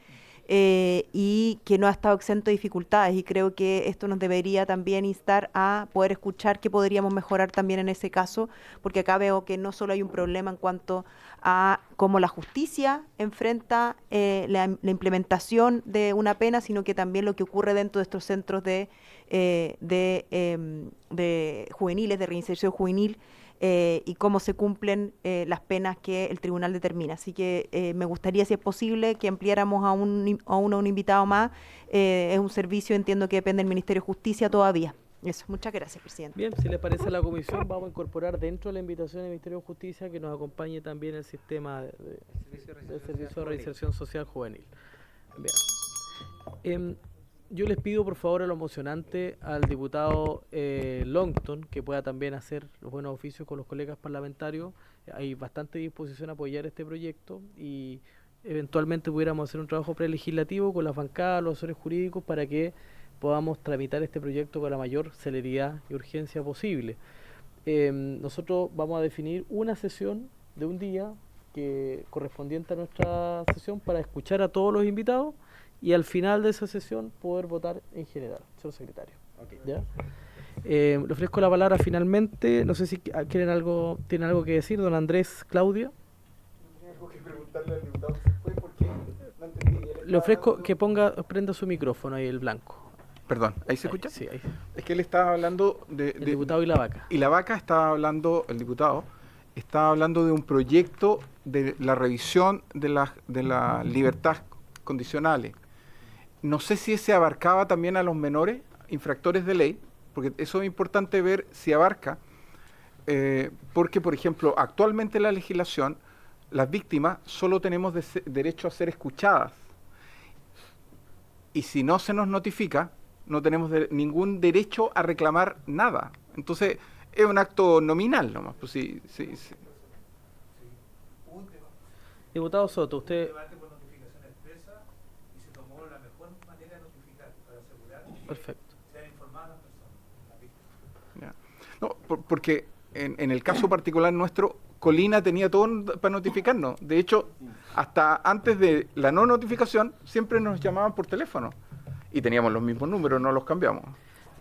y que no ha estado exento de dificultades, y creo que esto nos debería también instar a poder escuchar qué podríamos mejorar también en ese caso, porque acá veo que no solo hay un problema en cuanto a cómo la justicia enfrenta la implementación de una pena, sino que también lo que ocurre dentro de estos centros de juveniles, de reinserción juvenil, y cómo se cumplen las penas que el tribunal determina. Así que me gustaría, si es posible, que ampliáramos a un invitado más. Es un servicio, entiendo que depende del Ministerio de Justicia todavía. Eso, muchas gracias, presidente. Bien, si le parece a la comisión, vamos a incorporar dentro de la invitación del Ministerio de Justicia que nos acompañe también el sistema del Servicio de Reinserción Social Juvenil. Bien. Yo les pido por favor a lo emocionante al diputado Longton que pueda también hacer los buenos oficios con los colegas parlamentarios. Hay bastante disposición a apoyar este proyecto y eventualmente pudiéramos hacer un trabajo prelegislativo con las bancadas, los asesores jurídicos, para que podamos tramitar este proyecto con la mayor celeridad y urgencia posible. Nosotros vamos a definir una sesión de un día correspondiente a nuestra sesión para escuchar a todos los invitados, y al final de esa sesión poder votar en general, señor secretario. Okay. ¿Ya? Le ofrezco la palabra finalmente. No sé si tienen algo que decir, don Andrés, Claudia. Tengo que preguntarle al diputado si fue porque no entendí. Le ofrezco que prenda su micrófono ahí, el blanco. Perdón, ¿ahí se escucha? Sí, ahí. Es que él estaba hablando el diputado y la vaca. Y la vaca estaba hablando, el diputado, estaba hablando de un proyecto de la revisión de la libertad condicionales. No sé si ese abarcaba también a los menores infractores de ley, porque eso es importante ver si abarca, porque, por ejemplo, actualmente en la legislación, las víctimas solo tenemos derecho a ser escuchadas. Y si no se nos notifica, no tenemos ningún derecho a reclamar nada. Entonces, es un acto nominal nomás. Pues sí. Diputado Soto, usted... Perfecto. Ya. No, porque en el caso particular nuestro, Colina tenía todo para notificarnos. De hecho, hasta antes de la no notificación, siempre nos llamaban por teléfono. Y teníamos los mismos números, no los cambiamos.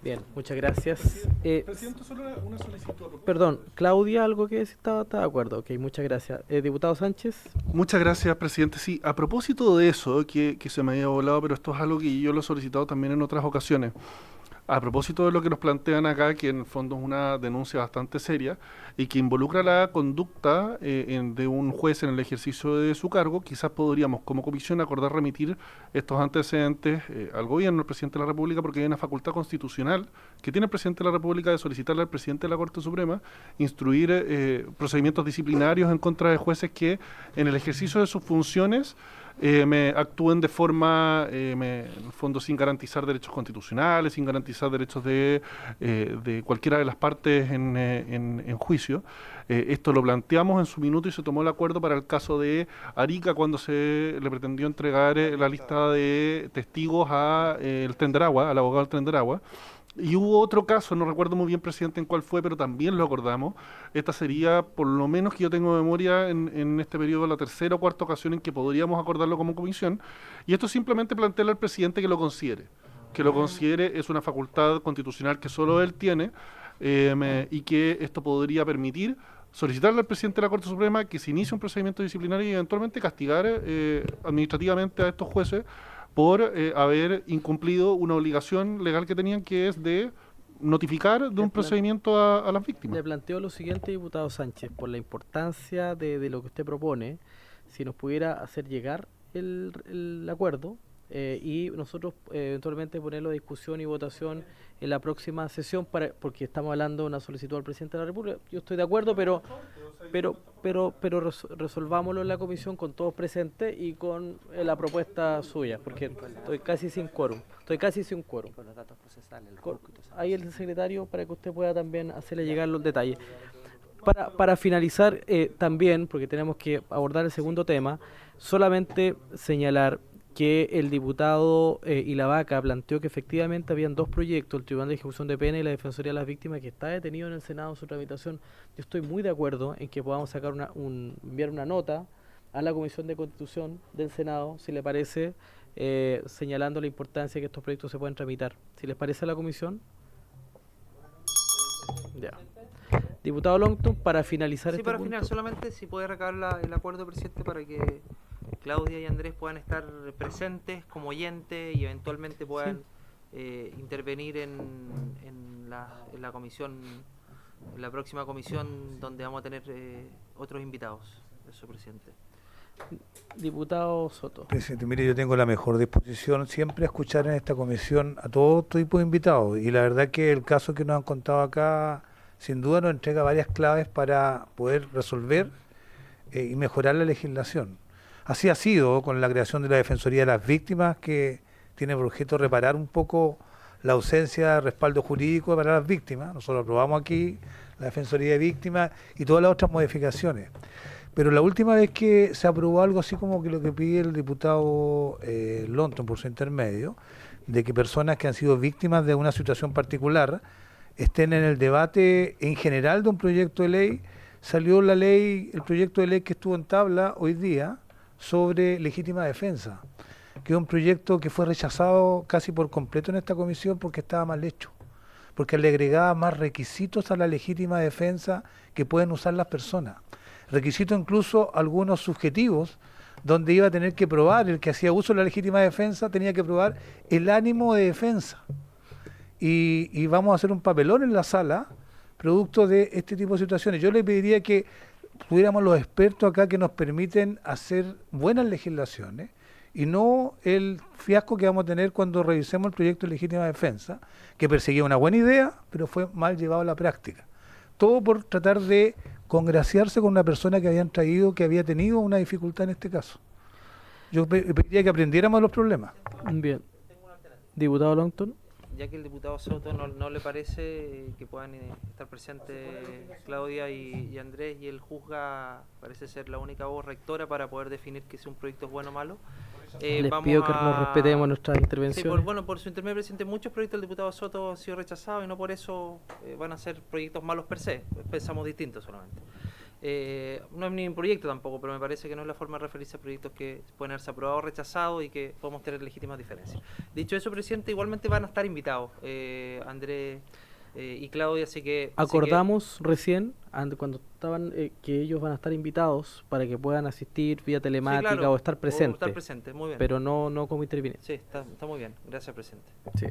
Bien, muchas gracias. Presidente, solo una solicitud. Perdón, Claudia, algo que estaba de acuerdo. Ok, muchas gracias. Diputado Sánchez. Muchas gracias, presidente. Sí, a propósito de eso, que se me había volado, pero esto es algo que yo lo he solicitado también en otras ocasiones. A propósito de lo que nos plantean acá, que en el fondo es una denuncia bastante seria y que involucra la conducta de un juez en el ejercicio de su cargo, quizás podríamos como comisión acordar remitir estos antecedentes al gobierno, al presidente de la República, porque hay una facultad constitucional que tiene el presidente de la República de solicitarle al presidente de la Corte Suprema instruir procedimientos disciplinarios en contra de jueces que en el ejercicio de sus funciones me actúen de forma, en el fondo, sin garantizar derechos constitucionales, sin garantizar derechos de cualquiera de las partes en juicio. Esto lo planteamos en su minuto y se tomó el acuerdo para el caso de Arica, cuando se le pretendió entregar la lista de testigos al Tren de Aragua, al abogado del Tren de Aragua. Y hubo otro caso, no recuerdo muy bien, presidente, en cuál fue, pero también lo acordamos. Esta sería, por lo menos que yo tengo memoria, en este periodo, la tercera o cuarta ocasión en que podríamos acordarlo como comisión. Y esto simplemente plantearle al presidente que lo considere. Que lo considere, es una facultad constitucional que solo él tiene, y que esto podría permitir solicitarle al presidente de la Corte Suprema que se inicie un procedimiento disciplinario y eventualmente castigar administrativamente a estos jueces por haber incumplido una obligación legal que tenían, que es de notificar de un procedimiento a las víctimas. Le planteo lo siguiente, diputado Sánchez, por la importancia de lo que usted propone, si nos pudiera hacer llegar el acuerdo y nosotros eventualmente ponerlo a discusión y votación en la próxima sesión, porque estamos hablando de una solicitud al presidente de la República. Yo estoy de acuerdo, pero resolvámoslo en la comisión con todos presentes y con la propuesta suya, porque estoy casi sin quórum. Con los datos procesales. Ahí el secretario, para que usted pueda también hacerle llegar los detalles. Para finalizar también, porque tenemos que abordar el segundo tema, solamente señalar que el diputado Ilavaca planteó que efectivamente habían dos proyectos, el Tribunal de Ejecución de Pena y la Defensoría de las Víctimas, que está detenido en el Senado en su tramitación. Yo estoy muy de acuerdo en que podamos sacar enviar una nota a la Comisión de Constitución del Senado, si le parece, señalando la importancia de que estos proyectos se puedan tramitar. Si les parece a la Comisión. Ya. Diputado Longton, para finalizar Sí, para finalizar, solamente si puede recabar el acuerdo, presidente, para que Claudia y Andrés puedan estar presentes como oyentes y eventualmente puedan intervenir en la comisión, en la próxima comisión, donde vamos a tener otros invitados. Eso, presidente. Diputado Soto. Presidente, mire, yo tengo la mejor disposición siempre a escuchar en esta comisión a todo tipo de invitados, y la verdad que el caso que nos han contado acá sin duda nos entrega varias claves para poder resolver y mejorar la legislación. Así ha sido con la creación de la Defensoría de las Víctimas, que tiene por objeto reparar un poco la ausencia de respaldo jurídico para las víctimas. Nosotros aprobamos aquí la Defensoría de Víctimas y todas las otras modificaciones. Pero la última vez que se aprobó algo así como que lo que pide el diputado Longton por su intermedio, de que personas que han sido víctimas de una situación particular estén en el debate en general de un proyecto de ley, salió la ley, el proyecto de ley que estuvo en tabla hoy día sobre legítima defensa, que es un proyecto que fue rechazado casi por completo en esta comisión porque estaba mal hecho, porque le agregaba más requisitos a la legítima defensa que pueden usar las personas. Requisitos incluso algunos subjetivos, donde iba a tener que probar, el que hacía uso de la legítima defensa tenía que probar el ánimo de defensa. Y vamos a hacer un papelón en la sala, producto de este tipo de situaciones. Yo le pediría que tuviéramos los expertos acá que nos permiten hacer buenas legislaciones, y no el fiasco que vamos a tener cuando revisemos el proyecto de legítima defensa, que perseguía una buena idea, pero fue mal llevado a la práctica. Todo por tratar de congraciarse con una persona que habían traído, que había tenido una dificultad en este caso. Yo pediría que aprendiéramos de los problemas. Bien. Diputado Longton. Ya que el diputado Soto no le parece que puedan estar presentes Claudia y Andrés, y él juzga, parece ser la única voz rectora para poder definir que si un proyecto es bueno o malo. Les pido que nos respetemos nuestras intervenciones. Sí, por su intermedio, presidente, muchos proyectos del diputado Soto han sido rechazados y no por eso van a ser proyectos malos per se. Pensamos distintos solamente. No es ni un proyecto tampoco, pero me parece que no es la forma de referirse a proyectos que pueden haberse aprobado o rechazados y que podemos tener legítimas diferencias. Dicho eso, presidente, igualmente van a estar invitados Andrés y Claudia, así que... Acordamos recién, cuando estaban, que ellos van a estar invitados para que puedan asistir vía telemática, sí, claro, o estar presentes. Muy bien. Pero no como intervinientes. Sí, está muy bien. Gracias, presidente. Sí.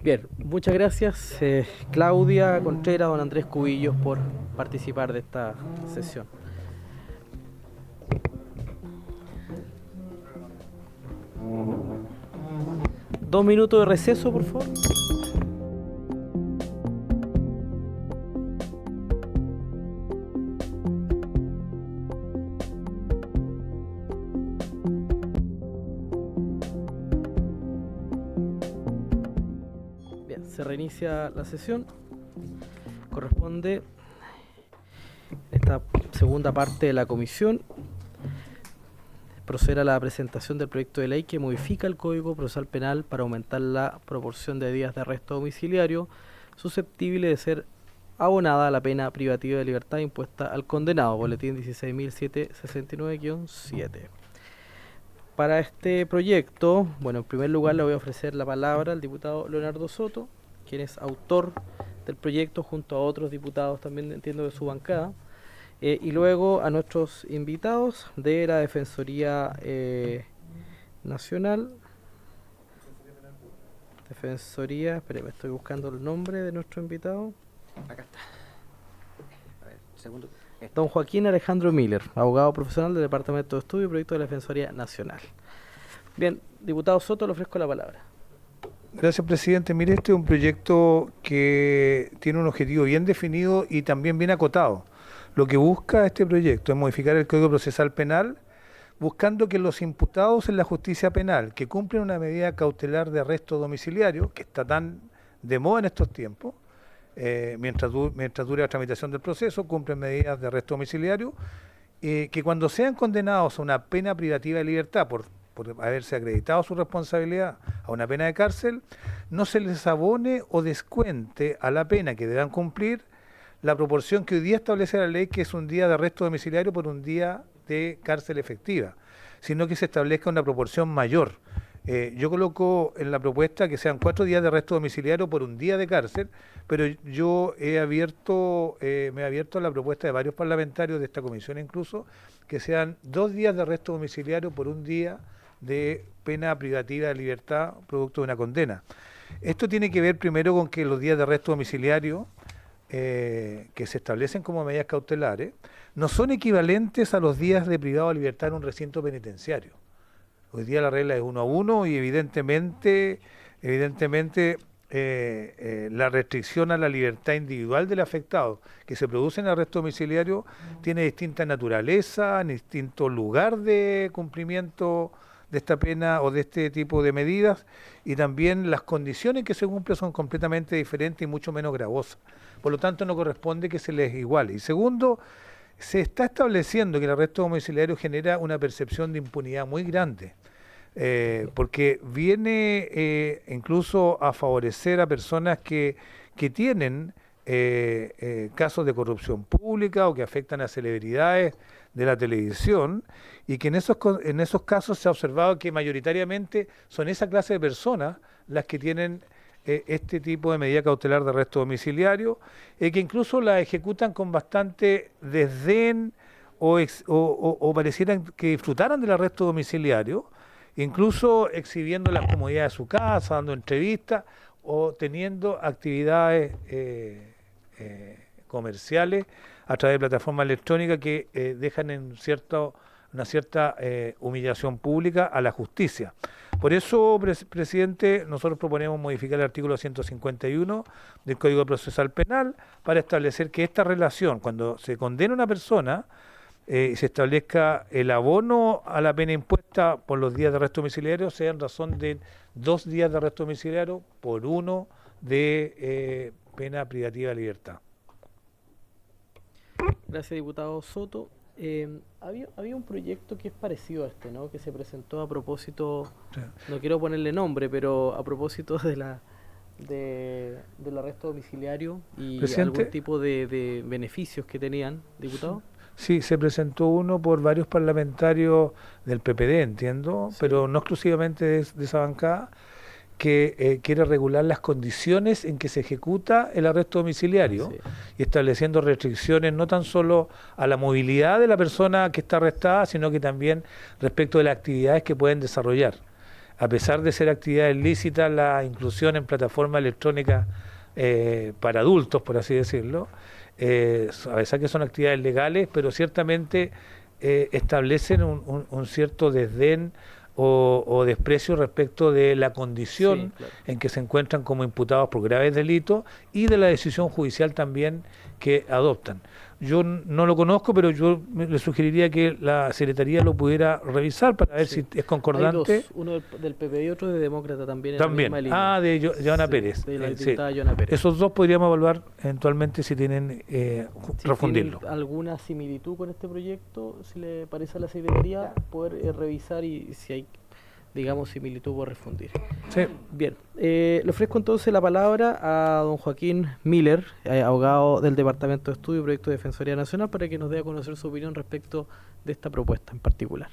Bien, muchas gracias Claudia Contreras, don Andrés Cubillos, por participar de esta sesión. Dos minutos de receso, por favor. Se reinicia la sesión. Corresponde esta segunda parte de la comisión. proceder a la presentación del proyecto de ley que modifica el Código Procesal Penal para aumentar la proporción de días de arresto domiciliario susceptible de ser abonada a la pena privativa de libertad impuesta al condenado, boletín 16.769-7. Para este proyecto, bueno, en primer lugar le voy a ofrecer la palabra al diputado Leonardo Soto, quien es autor del proyecto junto a otros diputados también, entiendo, de su bancada, y luego a nuestros invitados de la Defensoría Nacional. Defensoría, espérame, estoy buscando el nombre de nuestro invitado. Acá está. A ver, segundo. Don Joaquín Alejandro Miller, abogado profesional del Departamento de Estudio y Proyecto de la Defensoría Nacional. Bien, diputado Soto, le ofrezco la palabra. Gracias, presidente. Mire, este es un proyecto que tiene un objetivo bien definido y también bien acotado. Lo que busca este proyecto es modificar el Código Procesal Penal, buscando que los imputados en la justicia penal que cumplen una medida cautelar de arresto domiciliario, que está tan de moda en estos tiempos, mientras dure la tramitación del proceso, cumplen medidas de arresto domiciliario, que cuando sean condenados a una pena privativa de libertad por haberse acreditado su responsabilidad a una pena de cárcel, no se les abone o descuente a la pena que deberán cumplir la proporción que hoy día establece la ley, que es un día de arresto domiciliario por un día de cárcel efectiva, sino que se establezca una proporción mayor. Yo coloco en la propuesta que sean 4 días de arresto domiciliario por un día de cárcel, pero yo me he abierto a la propuesta de varios parlamentarios de esta comisión incluso, que sean 2 días de arresto domiciliario por un día de pena privativa de libertad producto de una condena. Esto tiene que ver primero con que los días de arresto domiciliario que se establecen como medidas cautelares no son equivalentes a los días de privado de libertad en un recinto penitenciario. Hoy día la regla es 1 a 1 y evidentemente la restricción a la libertad individual del afectado que se produce en el arresto domiciliario tiene distinta naturaleza, distinto lugar de cumplimiento de esta pena o de este tipo de medidas, y también las condiciones que se cumplen son completamente diferentes y mucho menos gravosas. Por lo tanto, no corresponde que se les iguale. Y segundo, se está estableciendo que el arresto domiciliario genera una percepción de impunidad muy grande, porque viene incluso a favorecer a personas que tienen casos de corrupción pública o que afectan a celebridades de la televisión, y que en esos casos se ha observado que mayoritariamente son esa clase de personas las que tienen este tipo de medida cautelar de arresto domiciliario, que incluso la ejecutan con bastante desdén o parecieran que disfrutaran del arresto domiciliario, incluso exhibiendo las comodidades de su casa, dando entrevistas o teniendo actividades comerciales a través de plataformas electrónicas que dejan en una cierta humillación pública a la justicia. Por eso, presidente, nosotros proponemos modificar el artículo 151 del Código Procesal Penal para establecer que esta relación, cuando se condena a una persona, se establezca el abono a la pena impuesta por los días de arresto domiciliario, sea en razón de 2 días de arresto domiciliario por 1 de pena privativa de libertad. Gracias, diputado Soto. Había un proyecto que es parecido a este, ¿no? Que se presentó a propósito, sí, no quiero ponerle nombre, pero a propósito del arresto domiciliario y ¿Presidente? Algún tipo de beneficios que tenían, diputado. Sí, se presentó uno por varios parlamentarios del PPD, entiendo, sí, pero no exclusivamente de esa bancada, que quiere regular las condiciones en que se ejecuta el arresto domiciliario, sí, y estableciendo restricciones no tan solo a la movilidad de la persona que está arrestada, sino que también respecto de las actividades que pueden desarrollar. A pesar de ser actividades lícitas, la inclusión en plataformas electrónicas para adultos, por así decirlo, a pesar que son actividades legales, pero ciertamente establecen un cierto desdén o desprecio respecto de la condición, sí, claro, en que se encuentran como imputados por graves delitos y de la decisión judicial también que adoptan. Yo no lo conozco, pero yo le sugeriría que la Secretaría lo pudiera revisar para ver Sí. si es concordante. Hay dos, uno del PP y otro de Demócrata también. En la También. misma línea. De Joana Sí, Pérez. de la Sí. diputada Joana Pérez. Esos dos podríamos evaluar eventualmente si tienen Si refundirlo. tienen alguna similitud con este proyecto, si le parece a la Secretaría, poder revisar y si hay, digamos, similitud por refundir. Sí. Bien, le ofrezco entonces la palabra a don Joaquín Miller, abogado del Departamento de Estudio y Proyecto de Defensoría Nacional, para que nos dé a conocer su opinión respecto de esta propuesta en particular.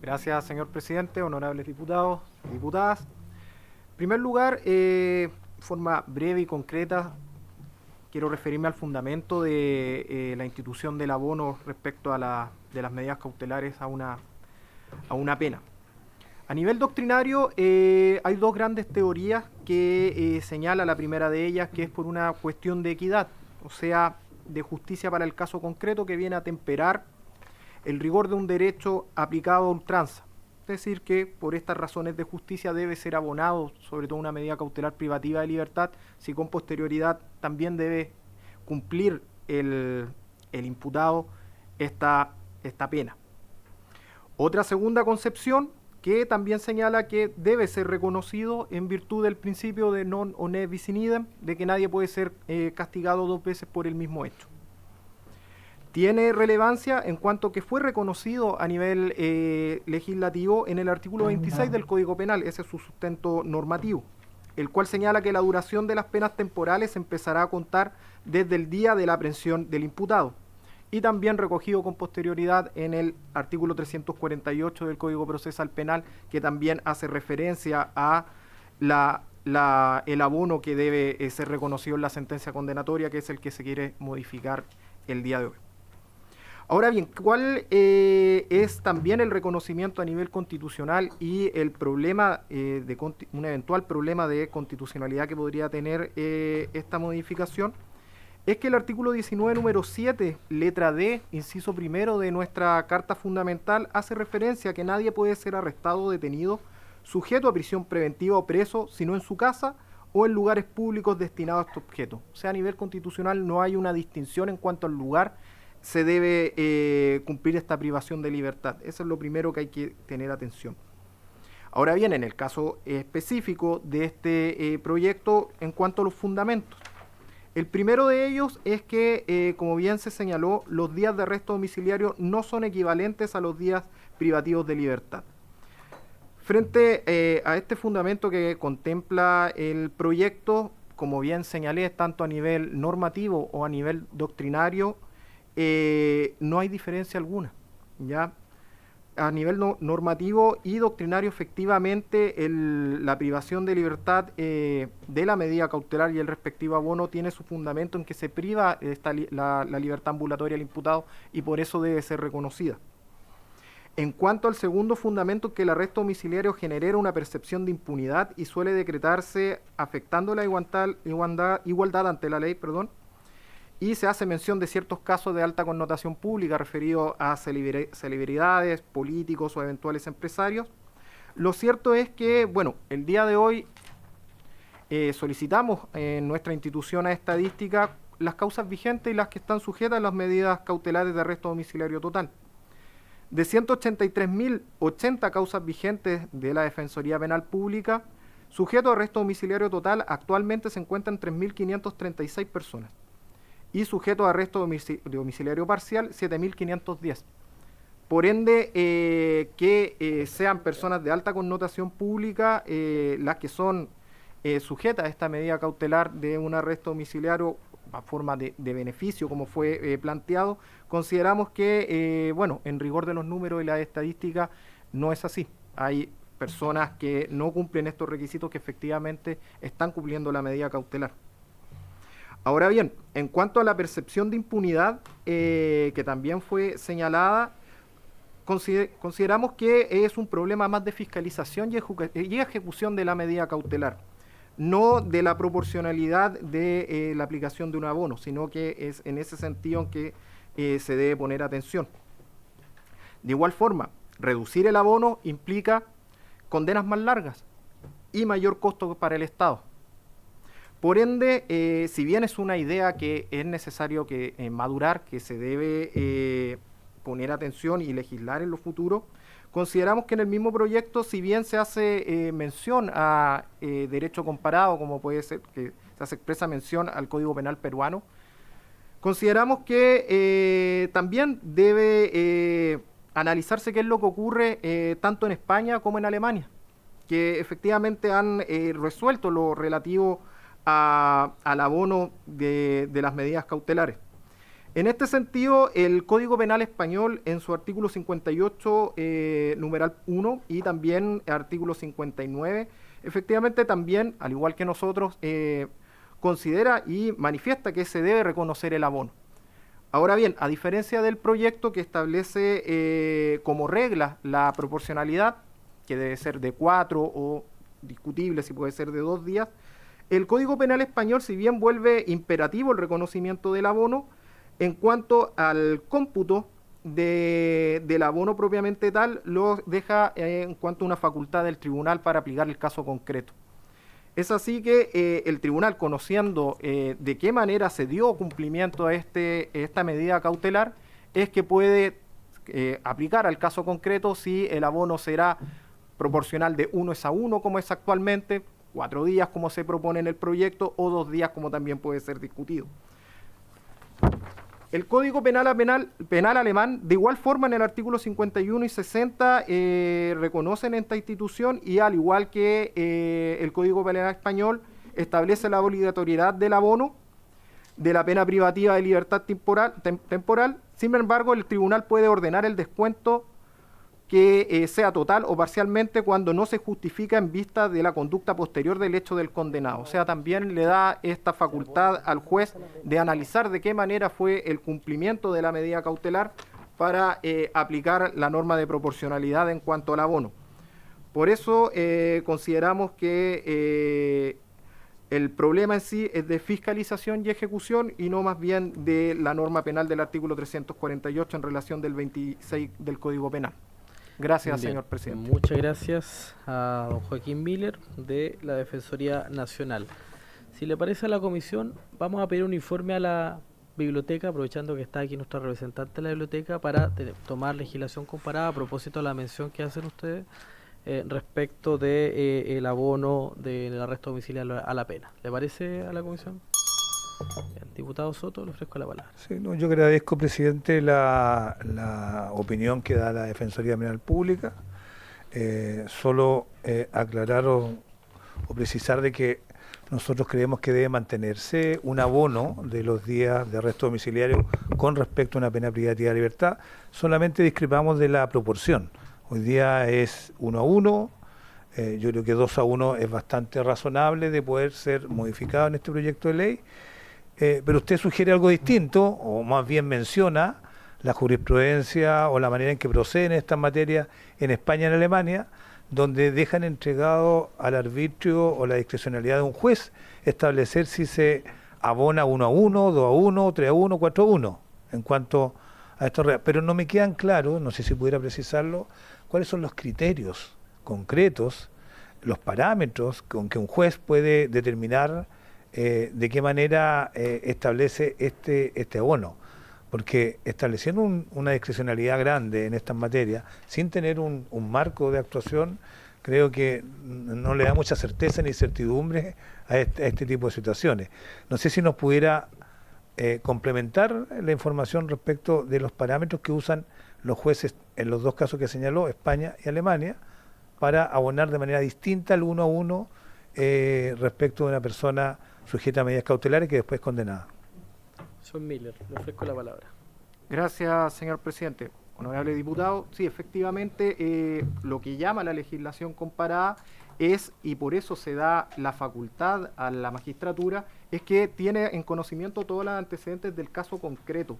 Gracias, señor presidente, honorables diputados y diputadas. En primer lugar, forma breve y concreta, quiero referirme al fundamento de la institución del abono respecto a de las medidas cautelares a una pena. A nivel doctrinario, hay dos grandes teorías que señala la primera de ellas, que es por una cuestión de equidad, o sea, de justicia para el caso concreto, que viene a temperar el rigor de un derecho aplicado a ultranza. Es decir, que por estas razones de justicia debe ser abonado, sobre todo una medida cautelar privativa de libertad, si con posterioridad también debe cumplir el imputado esta pena. Otra segunda concepción que también señala que debe ser reconocido en virtud del principio de non onet bis in idem, de que nadie puede ser castigado dos veces por el mismo hecho. Tiene relevancia en cuanto que fue reconocido a nivel legislativo en el artículo 26 del Código Penal, ese es su sustento normativo, el cual señala que la duración de las penas temporales empezará a contar desde el día de la aprehensión del imputado, y también recogido con posterioridad en el artículo 348 del Código Procesal Penal, que también hace referencia a el abono que debe ser reconocido en la sentencia condenatoria, que es el que se quiere modificar el día de hoy. Ahora bien, ¿cuál es también el reconocimiento a nivel constitucional y el problema, un eventual problema de constitucionalidad que podría tener esta modificación? Es que el artículo 19, número 7, letra D, inciso primero de nuestra Carta Fundamental, hace referencia a que nadie puede ser arrestado o detenido, sujeto a prisión preventiva o preso, sino en su casa o en lugares públicos destinados a este objeto. O sea, a nivel constitucional no hay una distinción en cuanto al lugar se debe cumplir esta privación de libertad. Eso es lo primero que hay que tener atención. Ahora bien, en el caso específico de este proyecto, en cuanto a los fundamentos, el primero de ellos es que, como bien se señaló, los días de arresto domiciliario no son equivalentes a los días privativos de libertad. Frente a este fundamento que contempla el proyecto, como bien señalé, tanto a nivel normativo o a nivel doctrinario, no hay diferencia alguna, ¿ya? A nivel normativo y doctrinario, efectivamente, la privación de libertad de la medida cautelar y el respectivo abono tiene su fundamento en que se priva la libertad ambulatoria al imputado y por eso debe ser reconocida. En cuanto al segundo fundamento, que el arresto domiciliario genera una percepción de impunidad y suele decretarse afectando la igualdad ante la ley, y se hace mención de ciertos casos de alta connotación pública referidos a celebridades, políticos o eventuales empresarios. Lo cierto es que, bueno, el día de hoy solicitamos en nuestra institución a estadística las causas vigentes y las que están sujetas a las medidas cautelares de arresto domiciliario total. De 183.080 causas vigentes de la Defensoría Penal Pública, sujetos a arresto domiciliario total, actualmente se encuentran 3.536 personas. Y sujetos a arresto domiciliario parcial, 7.510. Por ende, que sean personas de alta connotación pública las que son sujetas a esta medida cautelar de un arresto domiciliario a forma de beneficio, como fue planteado, consideramos que, bueno, en rigor de los números y la estadística, no es así. Hay personas que no cumplen estos requisitos que efectivamente están cumpliendo la medida cautelar. Ahora bien, en cuanto a la percepción de impunidad, que también fue señalada, consideramos que es un problema más de fiscalización y ejecución de la medida cautelar, no de la proporcionalidad de la aplicación de un abono, sino que es en ese sentido en que se debe poner atención. De igual forma, reducir el abono implica condenas más largas y mayor costo para el Estado. Por ende, si bien es una idea que es necesario que madurar, que se debe poner atención y legislar en lo futuro, consideramos que en el mismo proyecto, si bien se hace mención a derecho comparado, como puede ser que se hace expresa mención al Código Penal peruano, consideramos que también debe analizarse qué es lo que ocurre tanto en España como en Alemania, que efectivamente han resuelto lo relativo al abono de las medidas cautelares. En este sentido, el Código Penal español, en su artículo 58, numeral 1, y también artículo 59, efectivamente también, al igual que nosotros, considera y manifiesta que se debe reconocer el abono. Ahora bien, a diferencia del proyecto que establece como regla la proporcionalidad, que debe ser de 4 o discutible si puede ser de 2 días, el Código Penal español, si bien vuelve imperativo el reconocimiento del abono, en cuanto al cómputo del abono propiamente tal, lo deja en cuanto a una facultad del tribunal para aplicar el caso concreto. Es así que el tribunal, conociendo de qué manera se dio cumplimiento a esta medida cautelar, es que puede aplicar al caso concreto si el abono será proporcional de 1:1, como es actualmente, 4 días como se propone en el proyecto, o 2 días como también puede ser discutido. El Código Penal alemán, de igual forma, en el artículo 51 y 60 reconocen esta institución, y al igual que el Código Penal español, establece la obligatoriedad del abono de la pena privativa de libertad temporal. Sin embargo, el tribunal puede ordenar el descuento que sea total o parcialmente cuando no se justifica en vista de la conducta posterior del hecho del condenado. O sea, también le da esta facultad al juez de analizar de qué manera fue el cumplimiento de la medida cautelar para aplicar la norma de proporcionalidad en cuanto al abono. Por eso consideramos que el problema en sí es de fiscalización y ejecución, y no más bien de la norma penal del artículo 348 en relación del 26 del Código Penal. Gracias, Bien, señor presidente. muchas gracias a don Joaquín Miller de la Defensoría Nacional. Si le parece a la comisión, vamos a pedir un informe a la biblioteca, aprovechando que está aquí nuestra representante de la biblioteca, para tomar legislación comparada a propósito de la mención que hacen ustedes respecto de el abono del arresto domiciliario a la pena. ¿Le parece a la comisión? Bien, diputado Soto, le ofrezco la palabra. Sí, no, yo agradezco, presidente, la opinión que da la Defensoría Penal Pública. Solo aclarar o precisar de que nosotros creemos que debe mantenerse un abono de los días de arresto domiciliario con respecto a una pena privativa de libertad. Solamente discrepamos de la proporción. Hoy día es 1:1. Yo creo que 2:1 es bastante razonable de poder ser modificado en este proyecto de ley. Pero usted sugiere algo distinto, o más bien menciona la jurisprudencia o la manera en que proceden estas materias en España y en Alemania, donde dejan entregado al arbitrio o la discrecionalidad de un juez establecer si se abona 1:1, 2:1, 3:1, 4:1 en cuanto a estos reales. Pero no me quedan claros, no sé si pudiera precisarlo, cuáles son los criterios concretos, los parámetros con que un juez puede determinar de qué manera establece este abono, porque estableciendo una discrecionalidad grande en estas materias, sin tener un marco de actuación, creo que no le da mucha certeza ni certidumbre a este tipo de situaciones. No sé si nos pudiera complementar la información respecto de los parámetros que usan los jueces en los dos casos que señaló, España y Alemania, para abonar de manera distinta el 1:1 respecto de una persona sujeta a medidas cautelares que después es condenada. Señor Miller, le ofrezco la palabra. Gracias, señor presidente. Honorable diputado, sí, efectivamente, lo que llama la legislación comparada es, y por eso se da la facultad a la magistratura, es que tiene en conocimiento todos los antecedentes del caso concreto.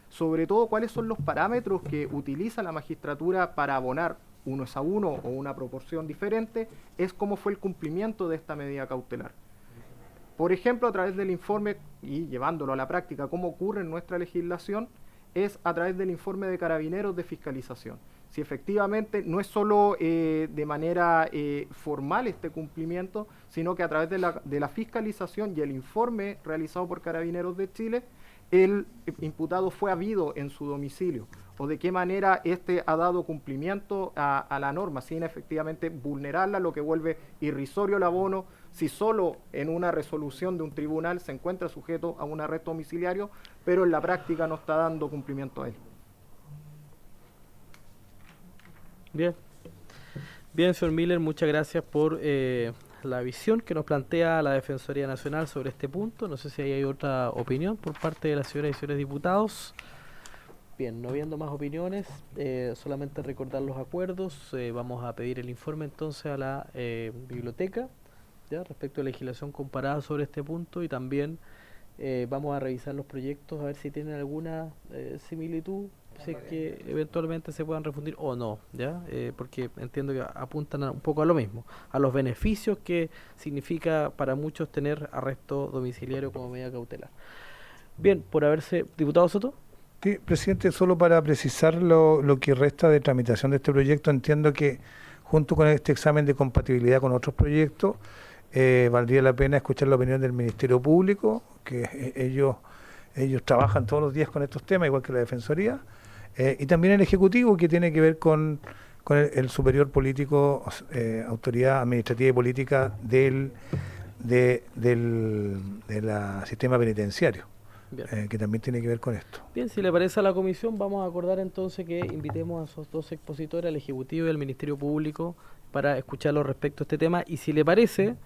Sobre todo, cuáles son los parámetros que utiliza la magistratura para abonar 1:1 o una proporción diferente, es cómo fue el cumplimiento de esta medida cautelar. Por ejemplo, a través del informe, y llevándolo a la práctica, cómo ocurre en nuestra legislación, es a través del informe de Carabineros de fiscalización. si efectivamente no es solo de manera formal este cumplimiento, sino que a través de la fiscalización y el informe realizado por Carabineros de Chile, el imputado fue habido en su domicilio, o de qué manera este ha dado cumplimiento a la norma sin efectivamente vulnerarla, lo que vuelve irrisorio el abono si solo en una resolución de un tribunal se encuentra sujeto a un arresto domiciliario, pero en la práctica no está dando cumplimiento a él. Bien. Bien, señor Miller, muchas gracias por la visión que nos plantea la Defensoría Nacional sobre este punto. No sé si hay otra opinión por parte de las señoras y señores diputados. Bien, no habiendo más opiniones, solamente recordar los acuerdos. Vamos a pedir el informe entonces a la biblioteca, ¿ya? Respecto a la legislación comparada sobre este punto, y también vamos a revisar los proyectos a ver si tienen alguna similitud, si es que eventualmente se puedan refundir o no, ¿ya? Porque entiendo que apuntan un poco a lo mismo, a los beneficios que significa para muchos tener arresto domiciliario como medida cautelar. Bien, por haberse... Diputado Soto. Sí, presidente, solo para precisar lo que resta de tramitación de este proyecto, entiendo que junto con este examen de compatibilidad con otros proyectos, valdría la pena escuchar la opinión del Ministerio Público, que ellos trabajan todos los días con estos temas, igual que la Defensoría, y también el Ejecutivo, que tiene que ver con el superior político, autoridad administrativa y política del sistema penitenciario. Que también tiene que ver con esto. Bien, si le parece a la comisión, vamos a acordar entonces que invitemos a esos dos expositores, al Ejecutivo y al Ministerio Público, para escucharlos respecto a este tema, y si le parece,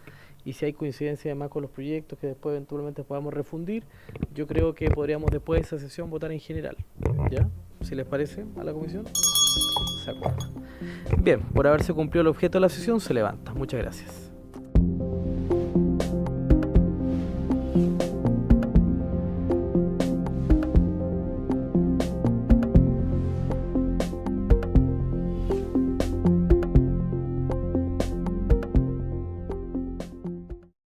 y si hay coincidencia además con los proyectos que después eventualmente podamos refundir, yo creo que podríamos después de esa sesión votar en general, ¿ya? Si les parece a la comisión, se acuerda. Bien, por haberse cumplido el objeto de la sesión, se levanta. Muchas gracias.